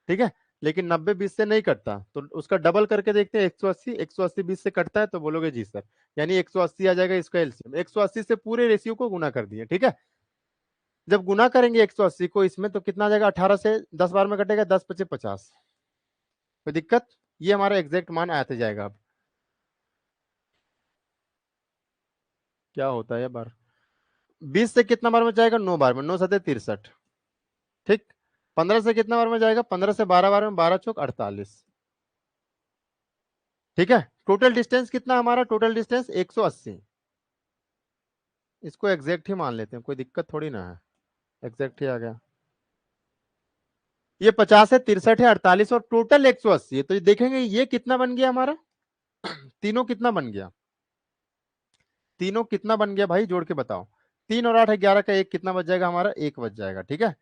ठीक है, लेकिन 90-20 से नहीं कटता, तो उसका डबल करके देखते हैं। 180 20 से कटता है तो बोलोगे जी सर, यानी 180 आ जाएगा इसका एलसीएम। 180 से पूरे रेशियो को गुना कर दिए, ठीक है। जब गुना करेंगे 180 को इसमें तो कितना आ जाएगा, 18 से 10 बार में कटेगा, 10 पचे 50। कोई दिक्कत? ये हमारा एग्जैक्ट मान आते जाएगा। अब क्या होता है बार, 20 से कितना बार में जाएगा, 9 बार में, 9 सते 63, ठीक। 15 से कितना बार में जाएगा, 15 से 12 बार में, 12 चौक 48, ठीक है। टोटल डिस्टेंस कितना हमारा, टोटल डिस्टेंस 180। इसको एग्जैक्ट ही मान लेते हैं, कोई दिक्कत थोड़ी ना है, एग्जैक्ट ही आ गया। ये 50 है, 63 है, 48 और टोटल 180 है। तो ये देखेंगे ये कितना बन गया हमारा, तीनों कितना बन गया, तीनों कितना बन गया भाई, जोड़ के बताओ। 3 और 8 है 11 का, एक कितना बच जाएगा हमारा, एक बच जाएगा, ठीक है।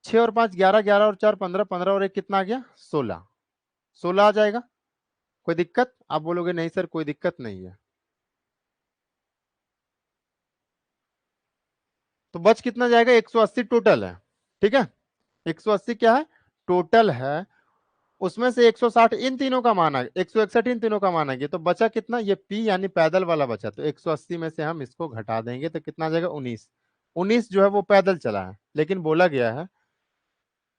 6 और 5 11, 11 और 4 15, 15 और एक कितना आ गया, 16, 16 आ जाएगा। कोई दिक्कत? आप बोलोगे नहीं सर कोई दिक्कत नहीं है। तो बच कितना जाएगा, 180 टोटल है, ठीक है। 180 क्या है, टोटल है। उसमें से 160 इन तीनों का मान आ गया, 161 इन तीनों का मान आ गया, तो बचा कितना, ये पी यानी पैदल वाला बचा। तो 180 में से हम इसको घटा देंगे तो कितना आ जाएगा, 19। 19 जो है वो पैदल चला है, लेकिन बोला गया है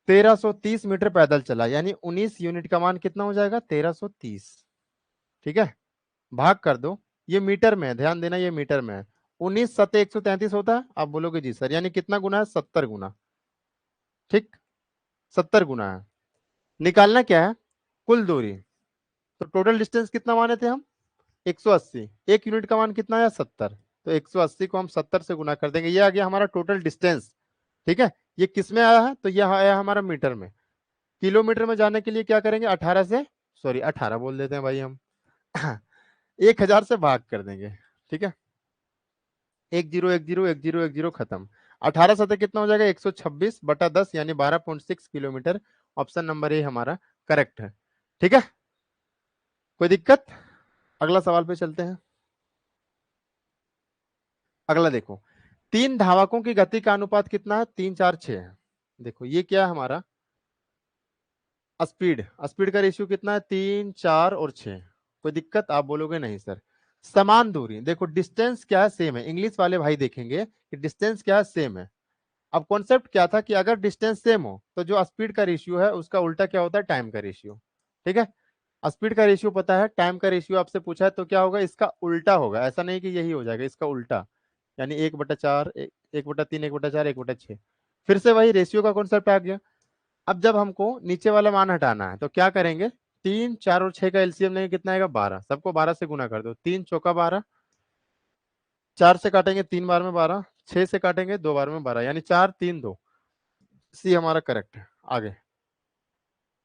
1330 मीटर पैदल चला, यानी 19 यूनिट का मान कितना हो जाएगा, 1330, ठीक है। भाग कर दो, ये मीटर में है, ध्यान देना ये मीटर में है। 19 सत्ते 133 होता है, आप बोलोगे जी सर, यानी कितना गुना है, 70 गुना, ठीक। 70 गुना है। निकालना क्या है, कुल दूरी। तो टोटल डिस्टेंस कितना माने थे हम, 180, एक यूनिट का मान कितना है, 70। तो 180 को हम 70 से गुना कर देंगे, ये आ गया हमारा टोटल डिस्टेंस, ठीक है। ये किस में आया है, तो ये आया हमारा मीटर में। किलोमीटर में जाने के लिए क्या करेंगे, 18 से, सॉरी 18 बोल देते हैं भाई हम, 1000 से भाग कर देंगे, ठीक है। 10 खत्म। 18 सतह कितना हो जाएगा, 126/10 यानी 12.6 किलोमीटर। ऑप्शन नंबर ए हमारा करेक्ट है, ठीक है। कोई दिक्कत? अगला सवाल पे चलते हैं। अगला देखो, तीन धावकों की गति का अनुपात कितना है, 3 4 6 है। देखो ये क्या है हमारा, स्पीड, स्पीड का रेशियो कितना है, 3 4 और 6। कोई दिक्कत? आप बोलोगे नहीं सर। समान दूरी, देखो डिस्टेंस क्या है, सेम है। इंग्लिश वाले भाई देखेंगे कि डिस्टेंस क्या है, सेम है। अब कॉन्सेप्ट क्या था कि अगर डिस्टेंस सेम हो तो जो स्पीड का रेशियो है उसका उल्टा क्या होता है, टाइम का रेशियो, ठीक है। स्पीड का रेशियो पता है, टाइम का रेशियो आपसे पूछा है तो क्या होगा, इसका उल्टा होगा। ऐसा नहीं कि यही हो जाएगा, इसका उल्टा, यानी 1/4, 1/3, 1/4, 1/6। फिर से वही रेशियो का कॉन्सेप्ट आ गया। अब जब हमको नीचे वाला मान हटाना है तो क्या करेंगे, 3 4 और 6 का एलसीएम लेंगे, कितना आएगा, 12। सबको 12 से गुना कर दो, 3 चौका 12, 4 से काटेंगे 3 बार में 12, 6 से काटेंगे 2 बार में 12, यानी 4 3 2। सी हमारा करेक्ट है। आगे,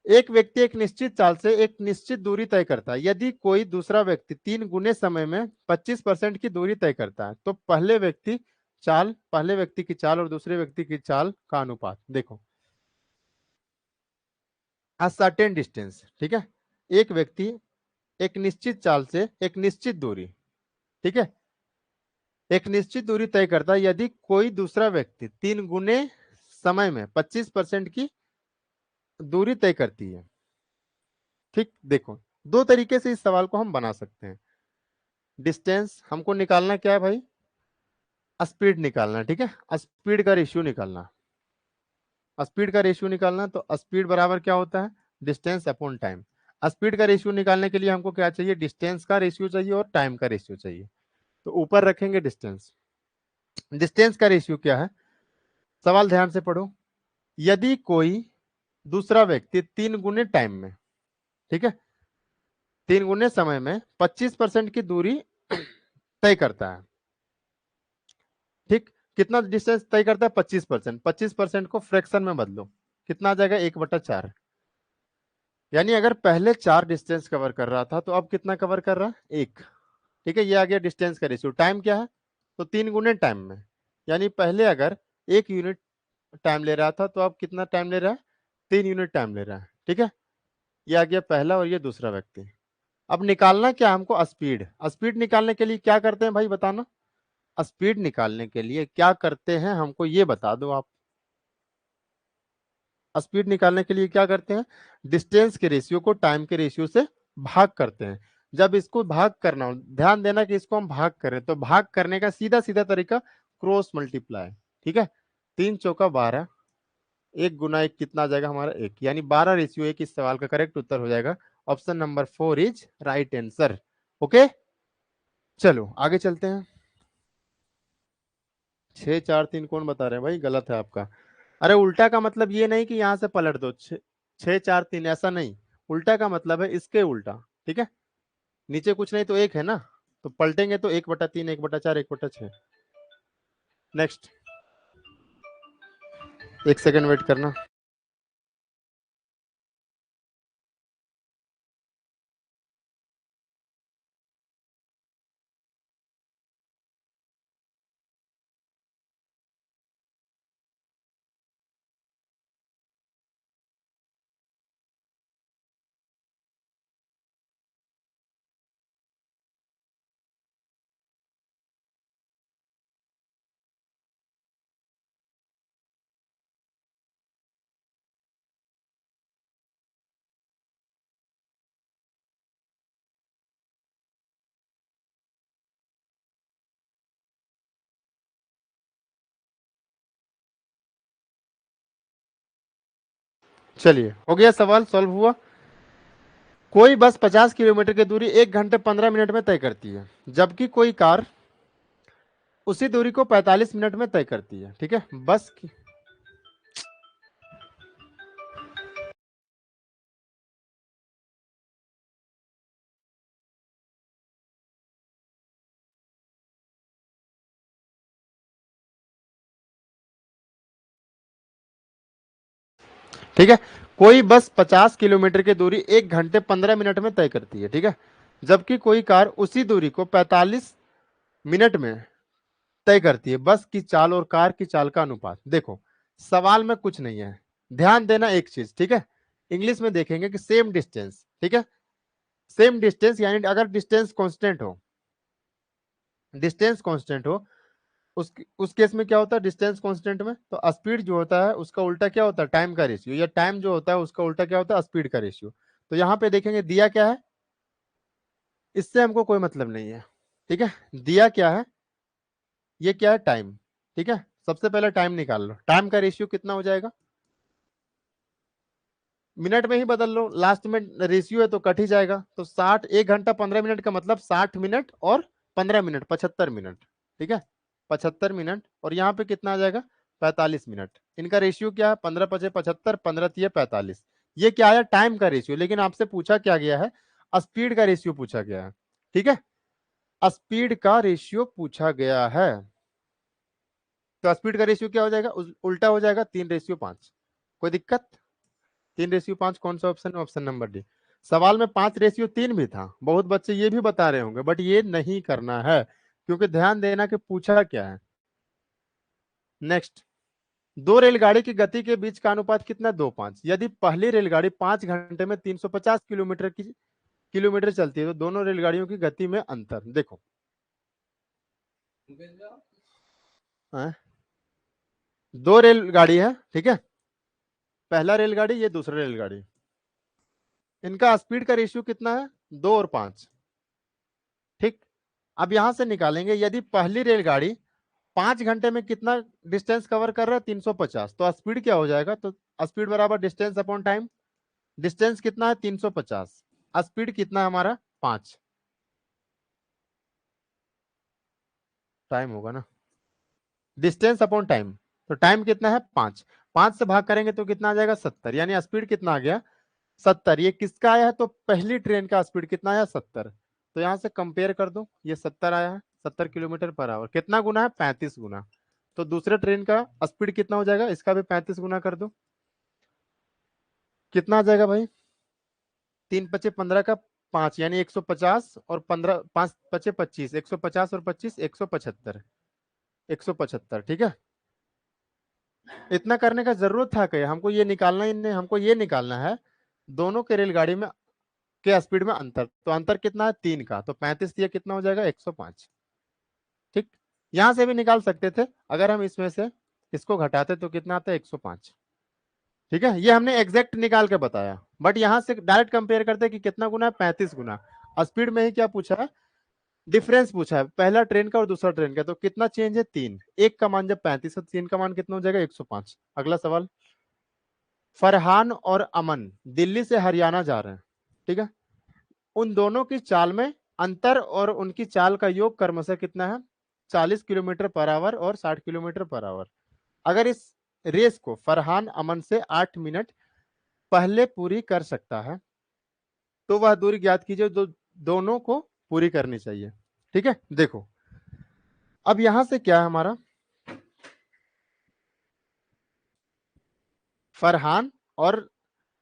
एक व्यक्ति एक निश्चित चाल से एक निश्चित दूरी तय करता है। यदि कोई दूसरा व्यक्ति 3 गुने समय में 25% की दूरी तय करता है तो पहले व्यक्ति की चाल और दूसरे व्यक्ति की चाल का अनुपात। देखो, अ सर्टेन डिस्टेंस, ठीक है। एक व्यक्ति एक निश्चित चाल से एक निश्चित दूरी, ठीक है, एक निश्चित दूरी तय करता है। यदि कोई दूसरा व्यक्ति 3 गुने समय में 25% की दूरी तय करती है, ठीक। देखो, दो तरीके से इस सवाल को हम बना सकते हैं। डिस्टेंस हमको निकालना क्या है भाई, स्पीड निकालना, ठीक है। स्पीड का रेशियो निकालना, स्पीड का रेशियो निकालना। तो स्पीड बराबर क्या होता है, डिस्टेंस अपॉन टाइम। स्पीड का रेशियो निकालने के लिए हमको क्या चाहिए, डिस्टेंस का रेशियो चाहिए और टाइम का रेशियो चाहिए। तो ऊपर रखेंगे डिस्टेंस। डिस्टेंस का रेशियो क्या है, सवाल ध्यान से पढ़ो। यदि कोई दूसरा व्यक्ति 3 गुने टाइम में, ठीक है, 3 गुने समय में 25% की दूरी तय करता है, ठीक। कितना डिस्टेंस तय करता है, 25%। 25% को फ्रैक्शन में बदलो, कितना आ जाएगा, 1/4। यानी अगर पहले 4 डिस्टेंस कवर कर रहा था तो अब कितना कवर कर रहा है, 1, ठीक है। ये आ गया डिस्टेंस का रेशियो। टाइम क्या है, तो 3 गुने टाइम में, यानी पहले अगर 1 यूनिट टाइम ले रहा था तो अब कितना टाइम ले रहा है, 3 यूनिट टाइम ले रहा है, ठीक है। ये आ गया पहला और ये दूसरा व्यक्ति। अब निकालना क्या हमको, स्पीड। स्पीड निकालने के लिए क्या करते हैं भाई, बताना। स्पीड निकालने के लिए क्या करते हैं हमको ये बता दो आप। स्पीड निकालने के लिए क्या करते हैं, डिस्टेंस के रेशियो को टाइम के रेशियो से भाग करते हैं। जब इसको भाग करना हो, ध्यान देना कि इसको हम भाग करें, तो भाग करने का सीधा सीधा तरीका क्रॉस मल्टीप्लाई। ठीक है, 3 चौका 12, 1 गुना 1 कितना आ जाएगा हमारा 1, यानी 12:1। इस सवाल का करेक्ट उत्तर हो जाएगा option number 4 is right answer. Okay, चलो आगे चलते हैं। 6 4 3 कौन बता रहे हैं भाई, गलत है आपका। अरे उल्टा का मतलब ये नहीं कि यहां से पलट दो, 6 4 3 ऐसा नहीं। उल्टा का मतलब है इसके उल्टा। ठीक है, नीचे कुछ नहीं तो एक है ना, तो पलटेंगे तो 1/3, 1/4, 1/6। नेक्स्ट, 1 सेकेंड वेट करना। चलिए, हो गया, सवाल सॉल्व हुआ। कोई बस 50 किलोमीटर की दूरी 1 घंटे 15 मिनट में तय करती है, जबकि कोई कार उसी दूरी को 45 मिनट में तय करती है। ठीक है, बस की ठीक है, कोई बस 50 किलोमीटर की दूरी 1 घंटे 15 मिनट में तय करती है। ठीक है, जबकि कोई कार उसी दूरी को 45 मिनट में तय करती है। बस की चाल और कार की चाल का अनुपात। देखो, सवाल में कुछ नहीं है, ध्यान देना एक चीज। ठीक है, इंग्लिश में देखेंगे कि सेम डिस्टेंस। ठीक है, सेम डिस्टेंस यानी अगर डिस्टेंस कांस्टेंट हो, डिस्टेंस कांस्टेंट हो, उस केस में क्या होता है, डिस्टेंस कांस्टेंट में तो स्पीड जो होता है उसका उल्टा क्या होता है, टाइम का रेशियो, या टाइम जो होता है उसका उल्टा क्या होता है, स्पीड का रेशियो। तो यहाँ पे देखेंगे दिया क्या है, इससे हमको कोई मतलब नहीं है। ठीक है, दिया क्या है, ये क्या है, टाइम। ठीक है, सबसे पहले टाइम निकाल लो, टाइम का रेशियो कितना हो जाएगा, मिनट में ही बदल लो, लास्ट में रेशियो है तो कट ही जाएगा। तो 60, 1 घंटा 15 मिनट का मतलब 60 मिनट और 15 मिनट, 75 मिनट। ठीक है, 75 मिनट, और यहाँ पे कितना आ जाएगा, 45 मिनट। इनका रेशियो क्या है, 15×5 = 75, 15×3 = 45। ये क्या है, टाइम का रेशियो। लेकिन आपसे पूछा क्या गया है, स्पीड का रेशियो पूछा गया है। ठीक है, स्पीड का रेशियो पूछा गया है, तो स्पीड का रेशियो क्या हो जाएगा, उल्टा हो जाएगा, 3:5। कोई दिक्कत, 3:5 कौन सा ऑप्शन है, ऑप्शन नंबर डी। सवाल में 5:3 भी था, बहुत बच्चे ये भी बता रहे होंगे, बट ये नहीं करना है, क्योंकि ध्यान देना कि पूछा क्या है। नेक्स्ट, दो रेलगाड़ी की गति के बीच का अनुपात कितना, 2:5। यदि पहली रेलगाड़ी 5 घंटे में 350 किलोमीटर चलती है, तो दोनों रेलगाड़ियों की गति में अंतर देखो। हाँ? दो रेलगाड़ी है, ठीक है, पहला रेलगाड़ी, ये दूसरा रेलगाड़ी, इनका स्पीड का रेशियो कितना है, 2 और 5। ठीक, अब यहां से निकालेंगे, यदि पहली रेलगाड़ी 5 घंटे में कितना डिस्टेंस कवर कर रहा है, 350, तो स्पीड क्या हो जाएगा, तो स्पीड बराबर डिस्टेंस अपॉन टाइम। डिस्टेंस कितना है, 350, स्पीड कितना है हमारा, 5, टाइम होगा ना, डिस्टेंस अपॉन टाइम। तो टाइम कितना है, 5, 5 से भाग करेंगे तो कितना आ जाएगा, 70, यानी स्पीड कितना आ गया, 70। ये किसका आया है, तो पहली ट्रेन का स्पीड कितना आया, 70। तो यहां से कंपेयर कर दो, ये 70 आया है, 70 किलोमीटर पर आवर, कितना गुना है, 35 गुना। तो दूसरे ट्रेन का स्पीड कितना हो जाएगा, इसका भी 35 गुना कर दो, कितना आ जाएगा भाई, 3×5 = 15 का 5, यानी 150, और 15, 5×5 = 25, 150 और 25, 175, 175। ठीक है, इतना करने का जरूरत था क्या, हमको ये निकालना ही नहीं, हमको ये निकालना है दोनों के रेलगाड़ी में के स्पीड में अंतर। तो अंतर कितना है, 3 का, तो 35 दिया कितना हो जाएगा, 105। ठीक, यहां से भी निकाल सकते थे, अगर हम इसमें से इसको घटाते तो कितना आता है, 105। ठीक है, ये हमने एग्जैक्ट निकाल के बताया, बट यहां से डायरेक्ट कंपेयर करते हैं कि कितना गुना है, 35 गुना। स्पीड में ही क्या पूछा है, डिफरेंस पूछा है, पहला ट्रेन का और दूसरा ट्रेन का, तो कितना चेंज है, 3। एक का मान जब 35 है, 3 का मान कितना हो जाएगा, 105। अगला सवाल, फरहान और अमन दिल्ली से हरियाणा जा रहे हैं, ठीक है, उन दोनों की चाल में अंतर और उनकी चाल का योग क्रमशः कितना है, 40 किलोमीटर पर आवर और 60 किलोमीटर पर आवर। अगर इस रेस को फरहान अमन से 8 मिनट पहले पूरी कर सकता है तो वह दूरी ज्ञात कीजिए जो दोनों को पूरी करनी चाहिए। ठीक है, देखो अब यहां से क्या है हमारा, फरहान और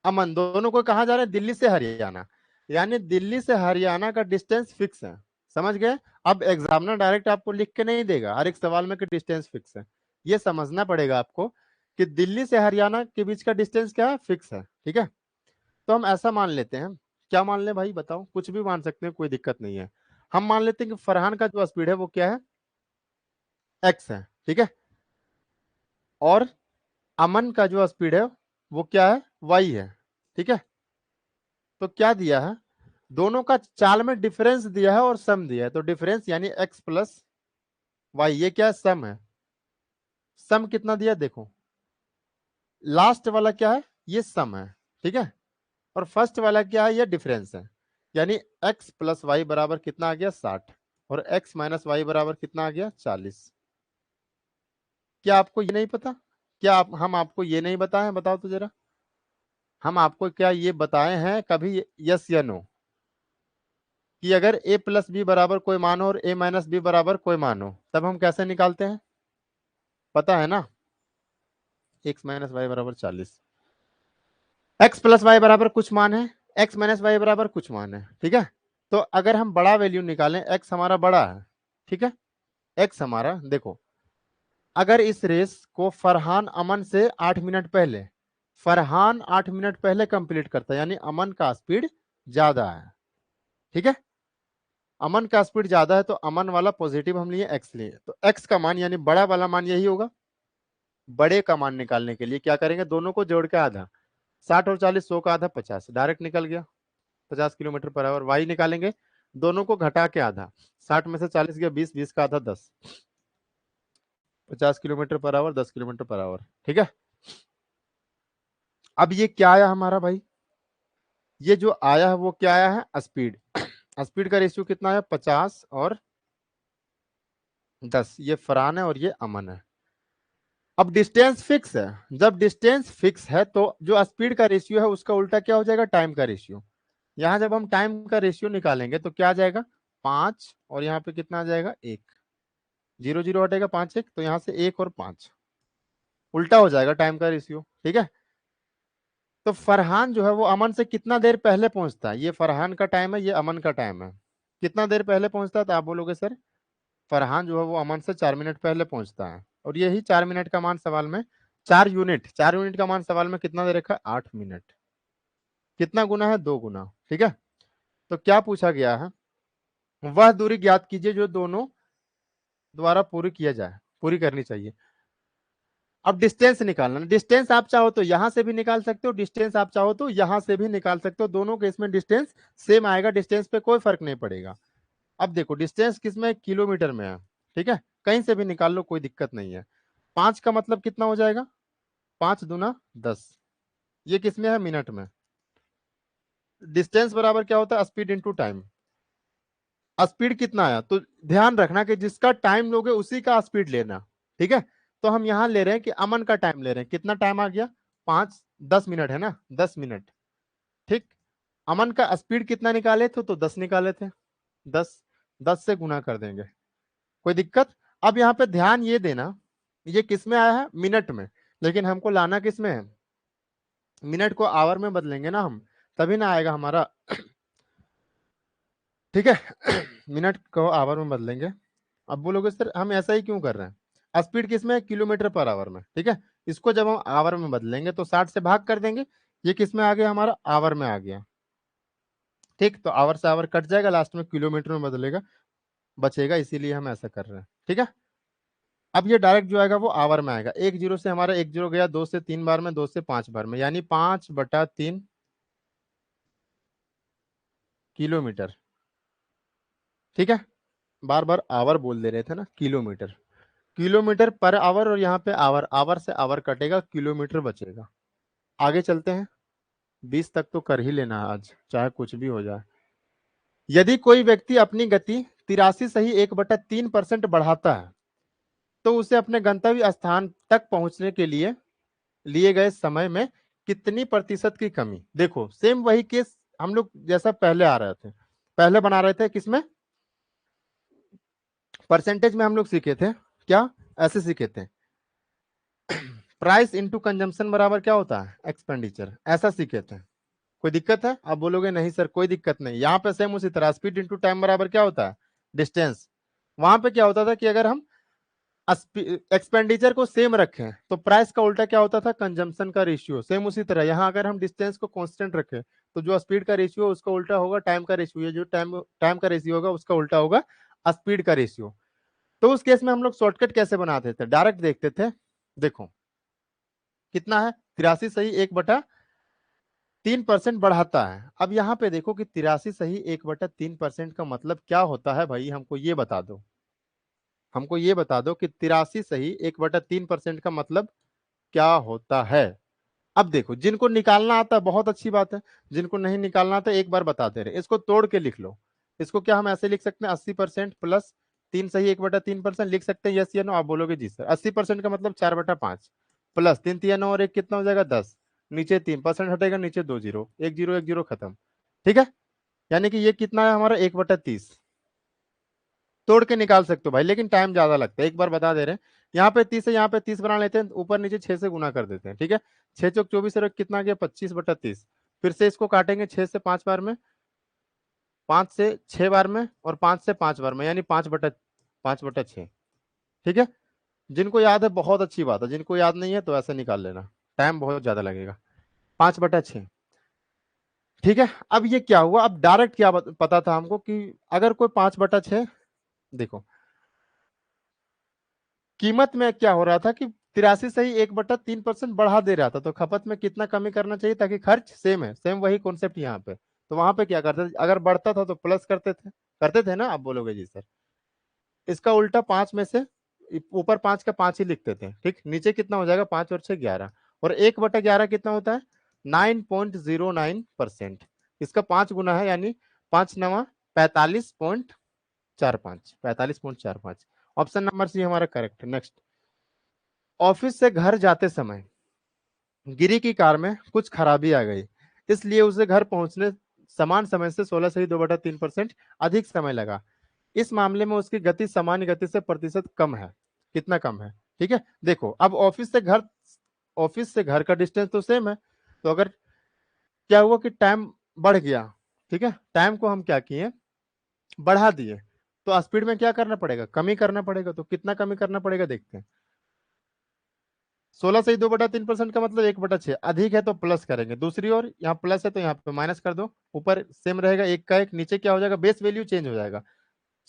अमन दोनों को कहा जा रहा है, दिल्ली से हरियाणा, यानी दिल्ली से हरियाणा का डिस्टेंस फिक्स है, समझ गए। अब एग्जामिनर डायरेक्ट आपको लिख के नहीं देगा हर एक सवाल में कि डिस्टेंस फिक्स है, ये समझना पड़ेगा आपको कि दिल्ली से हरियाणा के बीच का डिस्टेंस क्या है, फिक्स है। ठीक है, तो हम ऐसा मान लेते हैं, क्या मान ले भाई बताओ, कुछ भी मान सकते हैं, कोई दिक्कत नहीं है। हम मान लेते हैं कि फरहान का जो स्पीड है वो क्या है, एक्स है, ठीक है, और अमन का जो स्पीड है वो क्या है, वाई है। ठीक है, तो क्या दिया है, दोनों का चाल में डिफरेंस दिया है और सम दिया है, तो डिफरेंस यानी एक्स प्लस वाई, ये क्या है, सम है। सम कितना दिया देखो, लास्ट वाला क्या है, ये सम है, ठीक है, और फर्स्ट वाला क्या है, ये डिफरेंस है, यानी एक्स प्लस वाई बराबर कितना आ गया, 60, और एक्स माइनस वाई बराबर कितना आ गया, 40। क्या आपको ये नहीं पता, क्या हम आपको ये नहीं बताए हैं, बताओ तो जरा, हम आपको क्या ये बताए हैं कभी, यस या नो, कि अगर a प्लस बी बराबर कोई मान हो और a माइनस बी बराबर कोई मान हो, तब हम कैसे निकालते हैं, पता है ना, एक्स माइनस वाई बराबर 40, एक्स प्लस वाई बराबर कुछ मान है, एक्स माइनस वाई बराबर कुछ मान है। ठीक है, तो अगर हम बड़ा वैल्यू निकालें, एक्स हमारा बड़ा है, ठीक है, एक्स हमारा देखो, अगर इस रेस को फरहान अमन से 8 मिनट पहले, फरहान 8 मिनट पहले कंप्लीट करता है, यानी अमन का स्पीड ज्यादा है। ठीक है, अमन का स्पीड ज्यादा है तो अमन वाला पॉजिटिव हम लिए, एक्स लिए, तो एक्स का मान यानी बड़ा वाला मान यही होगा। बड़े का मान निकालने के लिए क्या करेंगे, दोनों को जोड़ के आधा, 60 और 40, 100 का आधा 50, डायरेक्ट निकल गया 50 किलोमीटर पर आवर। वाई निकालेंगे, दोनों को घटा के आधा, 60 में से 40 गया 20, 20 का आधा 10, 50 kilometre per hour, 10 kilometre per hour. ठीक है, अब ये क्या आया हमारा भाई, ये जो आया है वो क्या आया है, स्पीड। स्पीड का रेशियो कितना है, 50 और 10, ये फरहान है और ये अमन है। अब डिस्टेंस फिक्स है, जब डिस्टेंस फिक्स है तो जो स्पीड का रेशियो है उसका उल्टा क्या हो जाएगा, टाइम का रेशियो। यहां जब हम टाइम का रेशियो निकालेंगे तो क्या आ जाएगा, 5, और यहाँ पे कितना आ जाएगा, 1, 0 0 हटेगा, 5 1, तो यहाँ से 1 और 5 उल्टा हो जाएगा टाइम का रेशियो। ठीक है, तो फरहान जो है वो अमन से कितना देर पहले पहुंचता है, ये फरहान का टाइम है, ये अमन का टाइम है, कितना देर पहले पहुंचता है, तो आप बोलोगे सर फरहान जो है वो अमन से 4 मिनट पहले पहुंचता है, और यही 4 मिनट का मान सवाल में, 4 यूनिट का मान सवाल में कितना दे रखा है, 8 मिनट। कितना गुना है, 2 गुना। ठीक है, तो क्या पूछा गया है, वह दूरी ज्ञात कीजिए जो दोनों द्वारा पूरी किया जाए, पूरी करनी चाहिए। अब डिस्टेंस निकालना, डिस्टेंस आप चाहो तो यहां से भी निकाल सकते हो, डिस्टेंस आप चाहो तो यहां से भी निकाल सकते हो, दोनों केस में डिस्टेंस सेम आएगा, डिस्टेंस पे कोई फर्क नहीं पड़ेगा। अब देखो डिस्टेंस किसमें, किलोमीटर में है, ठीक है, कहीं से भी निकाल लो कोई दिक्कत नहीं है। 5 का मतलब कितना हो जाएगा, 5 दूना 10, ये किसमें है, मिनट में। डिस्टेंस बराबर क्या होता है, स्पीड इंटू टाइम। स्पीड कितना आया, तो ध्यान रखना कि जिसका टाइम लोगे उसी का स्पीड लेना। ठीक है, तो हम यहां ले रहे हैं कि अमन का टाइम ले रहे हैं, कितना टाइम आ गया, 5 10 मिनट है ना, 10 मिनट। ठीक, अमन का स्पीड कितना निकाले थे, तो 10 निकाले थे, 10, 10 से गुना कर देंगे, कोई दिक्कत। अब यहाँ पे ध्यान ये देना, ये किस में आया है, मिनट में, लेकिन हमको लाना किस में है, मिनट को आवर में बदलेंगे ना हम, तभी ना आएगा हमारा। ठीक है, मिनट को आवर में बदलेंगे। अब बोलोगे सर हम ऐसा ही क्यों कर रहे हैं, स्पीड किसमें है, किलोमीटर पर आवर में। ठीक है, इसको जब हम आवर में बदलेंगे तो 60 से भाग कर देंगे, ये किसमें आ गया, हमारा आवर में आ गया। ठीक, तो आवर से आवर कट जाएगा, लास्ट में किलोमीटर में बदलेगा, बचेगा, इसीलिए हम ऐसा कर रहे हैं। ठीक है, अब ये डायरेक्ट जो आएगा वो आवर में आएगा। 1 जीरो से हमारा 1 जीरो गया, 2 से 3 बार में, 2 से 5 बार में, यानी 5/3 किलोमीटर। ठीक है, बार बार आवर बोल दे रहे थे ना, किलोमीटर। किलोमीटर पर आवर, और यहाँ पे आवर, आवर से आवर कटेगा, किलोमीटर बचेगा। आगे चलते हैं। 20 तक तो कर ही लेना है आज, चाहे कुछ भी हो जाए। यदि कोई व्यक्ति अपनी गति 83 सही 1/3% बढ़ाता है, तो उसे अपने गंतव्य स्थान तक पहुंचने के लिए लिए गए समय में कितनी प्रतिशत की कमी। देखो सेम वही केस हम लोग जैसा पहले आ रहे थे, पहले बना रहे थे, किसमें, परसेंटेज में हम लोग सीखे थे क्या, ऐसे सीखे थे, प्राइस इंटू कंजम्पशन बराबर क्या होता है, एक्सपेंडिचर, ऐसा सीखे थे। कोई दिक्कत है? आप बोलोगे नहीं सर कोई दिक्कत नहीं। यहाँ पे सेम उसी तरह स्पीड इंटू टाइम बराबर क्या होता है, डिस्टेंस। वहां पे क्या होता था कि अगर हम एक्सपेंडिचर को सेम रखें तो प्राइस का उल्टा क्या होता था, कंजम्पशन का रेशियो। सेम उसी तरह यहाँ अगर हम डिस्टेंस को कांस्टेंट रखें तो जो स्पीड का रेशियो उसका उल्टा होगा टाइम का रेशियो, ये जो टाइम टाइम का रेशियो होगा उसका उल्टा होगा स्पीड का रेशियो। तो उस केस में हम लोग शॉर्टकट कैसे बनाते थे, डायरेक्ट देखते थे। देखो कितना है, 83 सही 1/3% बढ़ाता है। अब यहाँ पे देखो कि 83 सही 1/3% का मतलब क्या होता है भाई, हमको ये बता दो। हमको ये बता दो कि 83 सही 1/3% का मतलब क्या होता है। अब देखो जिनको निकालना आता है बहुत अच्छी बात है, जिनको नहीं निकालना आता एक बार बता दे रहे, इसको तोड़ के लिख लो। इसको क्या हम ऐसे लिख सकते हैं, 80% प्लस 3 सही 1/3% लिख सकते हैं, यस या नो। आप बोलोगे जी सर। 80% का मतलब 4/5 प्लस 3 3 9 और 1 कितना हो जाएगा, 10। नीचे 3% हटेगा, नीचे 2 जीरो, 1 जीरो 1 जीरो खत्म। ठीक है, यानी कि ये कितना है हमारा 1/30। तोड़ के निकाल सकते हो भाई, लेकिन टाइम ज्यादा लगता है, एक बार बता दे रहे हैं। यहाँ पे 30 है, यहाँ पे 30 बना लेते हैं, ऊपर नीचे 6 से गुना कर देते हैं। ठीक है, 6 चौक 24 और कितना गया, 25/30। फिर से इसको काटेंगे 6 से 5 बार में, 5 से 6 बार में, और 5 से 5 बार में, यानी 5/6। ठीक है, जिनको याद है बहुत अच्छी बात है, जिनको याद नहीं है तो ऐसे निकाल लेना, टाइम बहुत ज्यादा लगेगा। 5/6। ठीक है, अब ये क्या हुआ, अब डायरेक्ट क्या पता था हमको कि अगर कोई 5/6, देखो कीमत में क्या हो रहा था कि 83 सही 1/3% बढ़ा दे रहा था, तो खपत में कितना कमी करना चाहिए ताकि खर्च सेम है, सेम वही कॉन्सेप्ट यहाँ पे। तो वहां पे क्या करते थे, अगर बढ़ता था तो प्लस करते थे ना। आप बोलोगे जी सर, इसका उल्टा 5 में से ऊपर 5 का 5 ही लिखते थे। ठीक, नीचे कितना हो जाएगा, 5 और 6 11, और 1/11 कितना होता है, 9.09%। इसका 5 गुना है, यानी 5 9 45.45, 45.45। ऑप्शन नंबर सी हमारा करेक्ट। नेक्स्ट, ऑफिस से घर जाते समय गिरी की कार में कुछ खराबी आ गई, इसलिए उसे घर पहुंचने समान समय से 16 सही 2/3% अधिक समय लगा। इस मामले में उसकी गति सामान्य गति से प्रतिशत कम है। कितना कम है, ठीक है। देखो अब ऑफिस से घर का डिस्टेंस तो सेम है, तो अगर क्या हुआ कि टाइम बढ़ गया, ठीक है, टाइम को हम क्या किए, बढ़ा दिए, तो स्पीड में क्या करना पड़ेगा, कमी करना पड़ेगा। तो कितना कमी करना पड़ेगा देखते हैं। 16 सही 2/3% का मतलब 1/6, अधिक है तो प्लस करेंगे, दूसरी ओर यहाँ प्लस है तो यहाँ पे माइनस कर दो, ऊपर सेम रहेगा, एक का एक, नीचे क्या हो जाएगा, बेस वैल्यू चेंज हो जाएगा।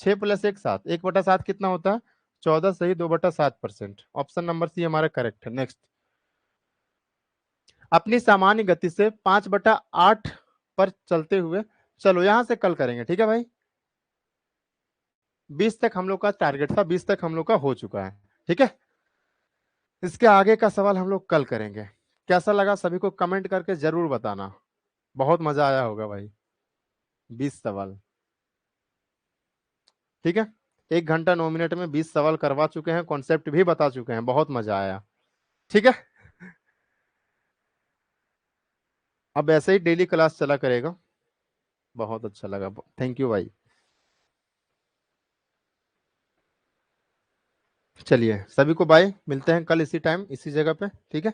6 + 1 7, 1/7 कितना होता है, 14 सही 2/7%। ऑप्शन नंबर सी हमारा करेक्ट है। नेक्स्ट, अपनी सामान्य गति से 5/8 पर चलते हुए, चलो यहां से कल करेंगे, ठीक है भाई। 20 तक हम लोग का टारगेट था, 20 तक हम लोग का हो चुका है, ठीक है। इसके आगे का सवाल हम लोग कल करेंगे। कैसा लगा सभी को कमेंट करके जरूर बताना, बहुत मजा आया होगा भाई। 20 सवाल, ठीक है। 1 घंटा 9 मिनट में 20 सवाल करवा चुके हैं, कॉन्सेप्ट भी बता चुके हैं, बहुत मजा आया, ठीक है। अब ऐसे ही डेली क्लास चला करेगा, बहुत अच्छा लगा, थैंक यू भाई। चलिए सभी को बाय, मिलते हैं कल इसी टाइम इसी जगह पे, ठीक है।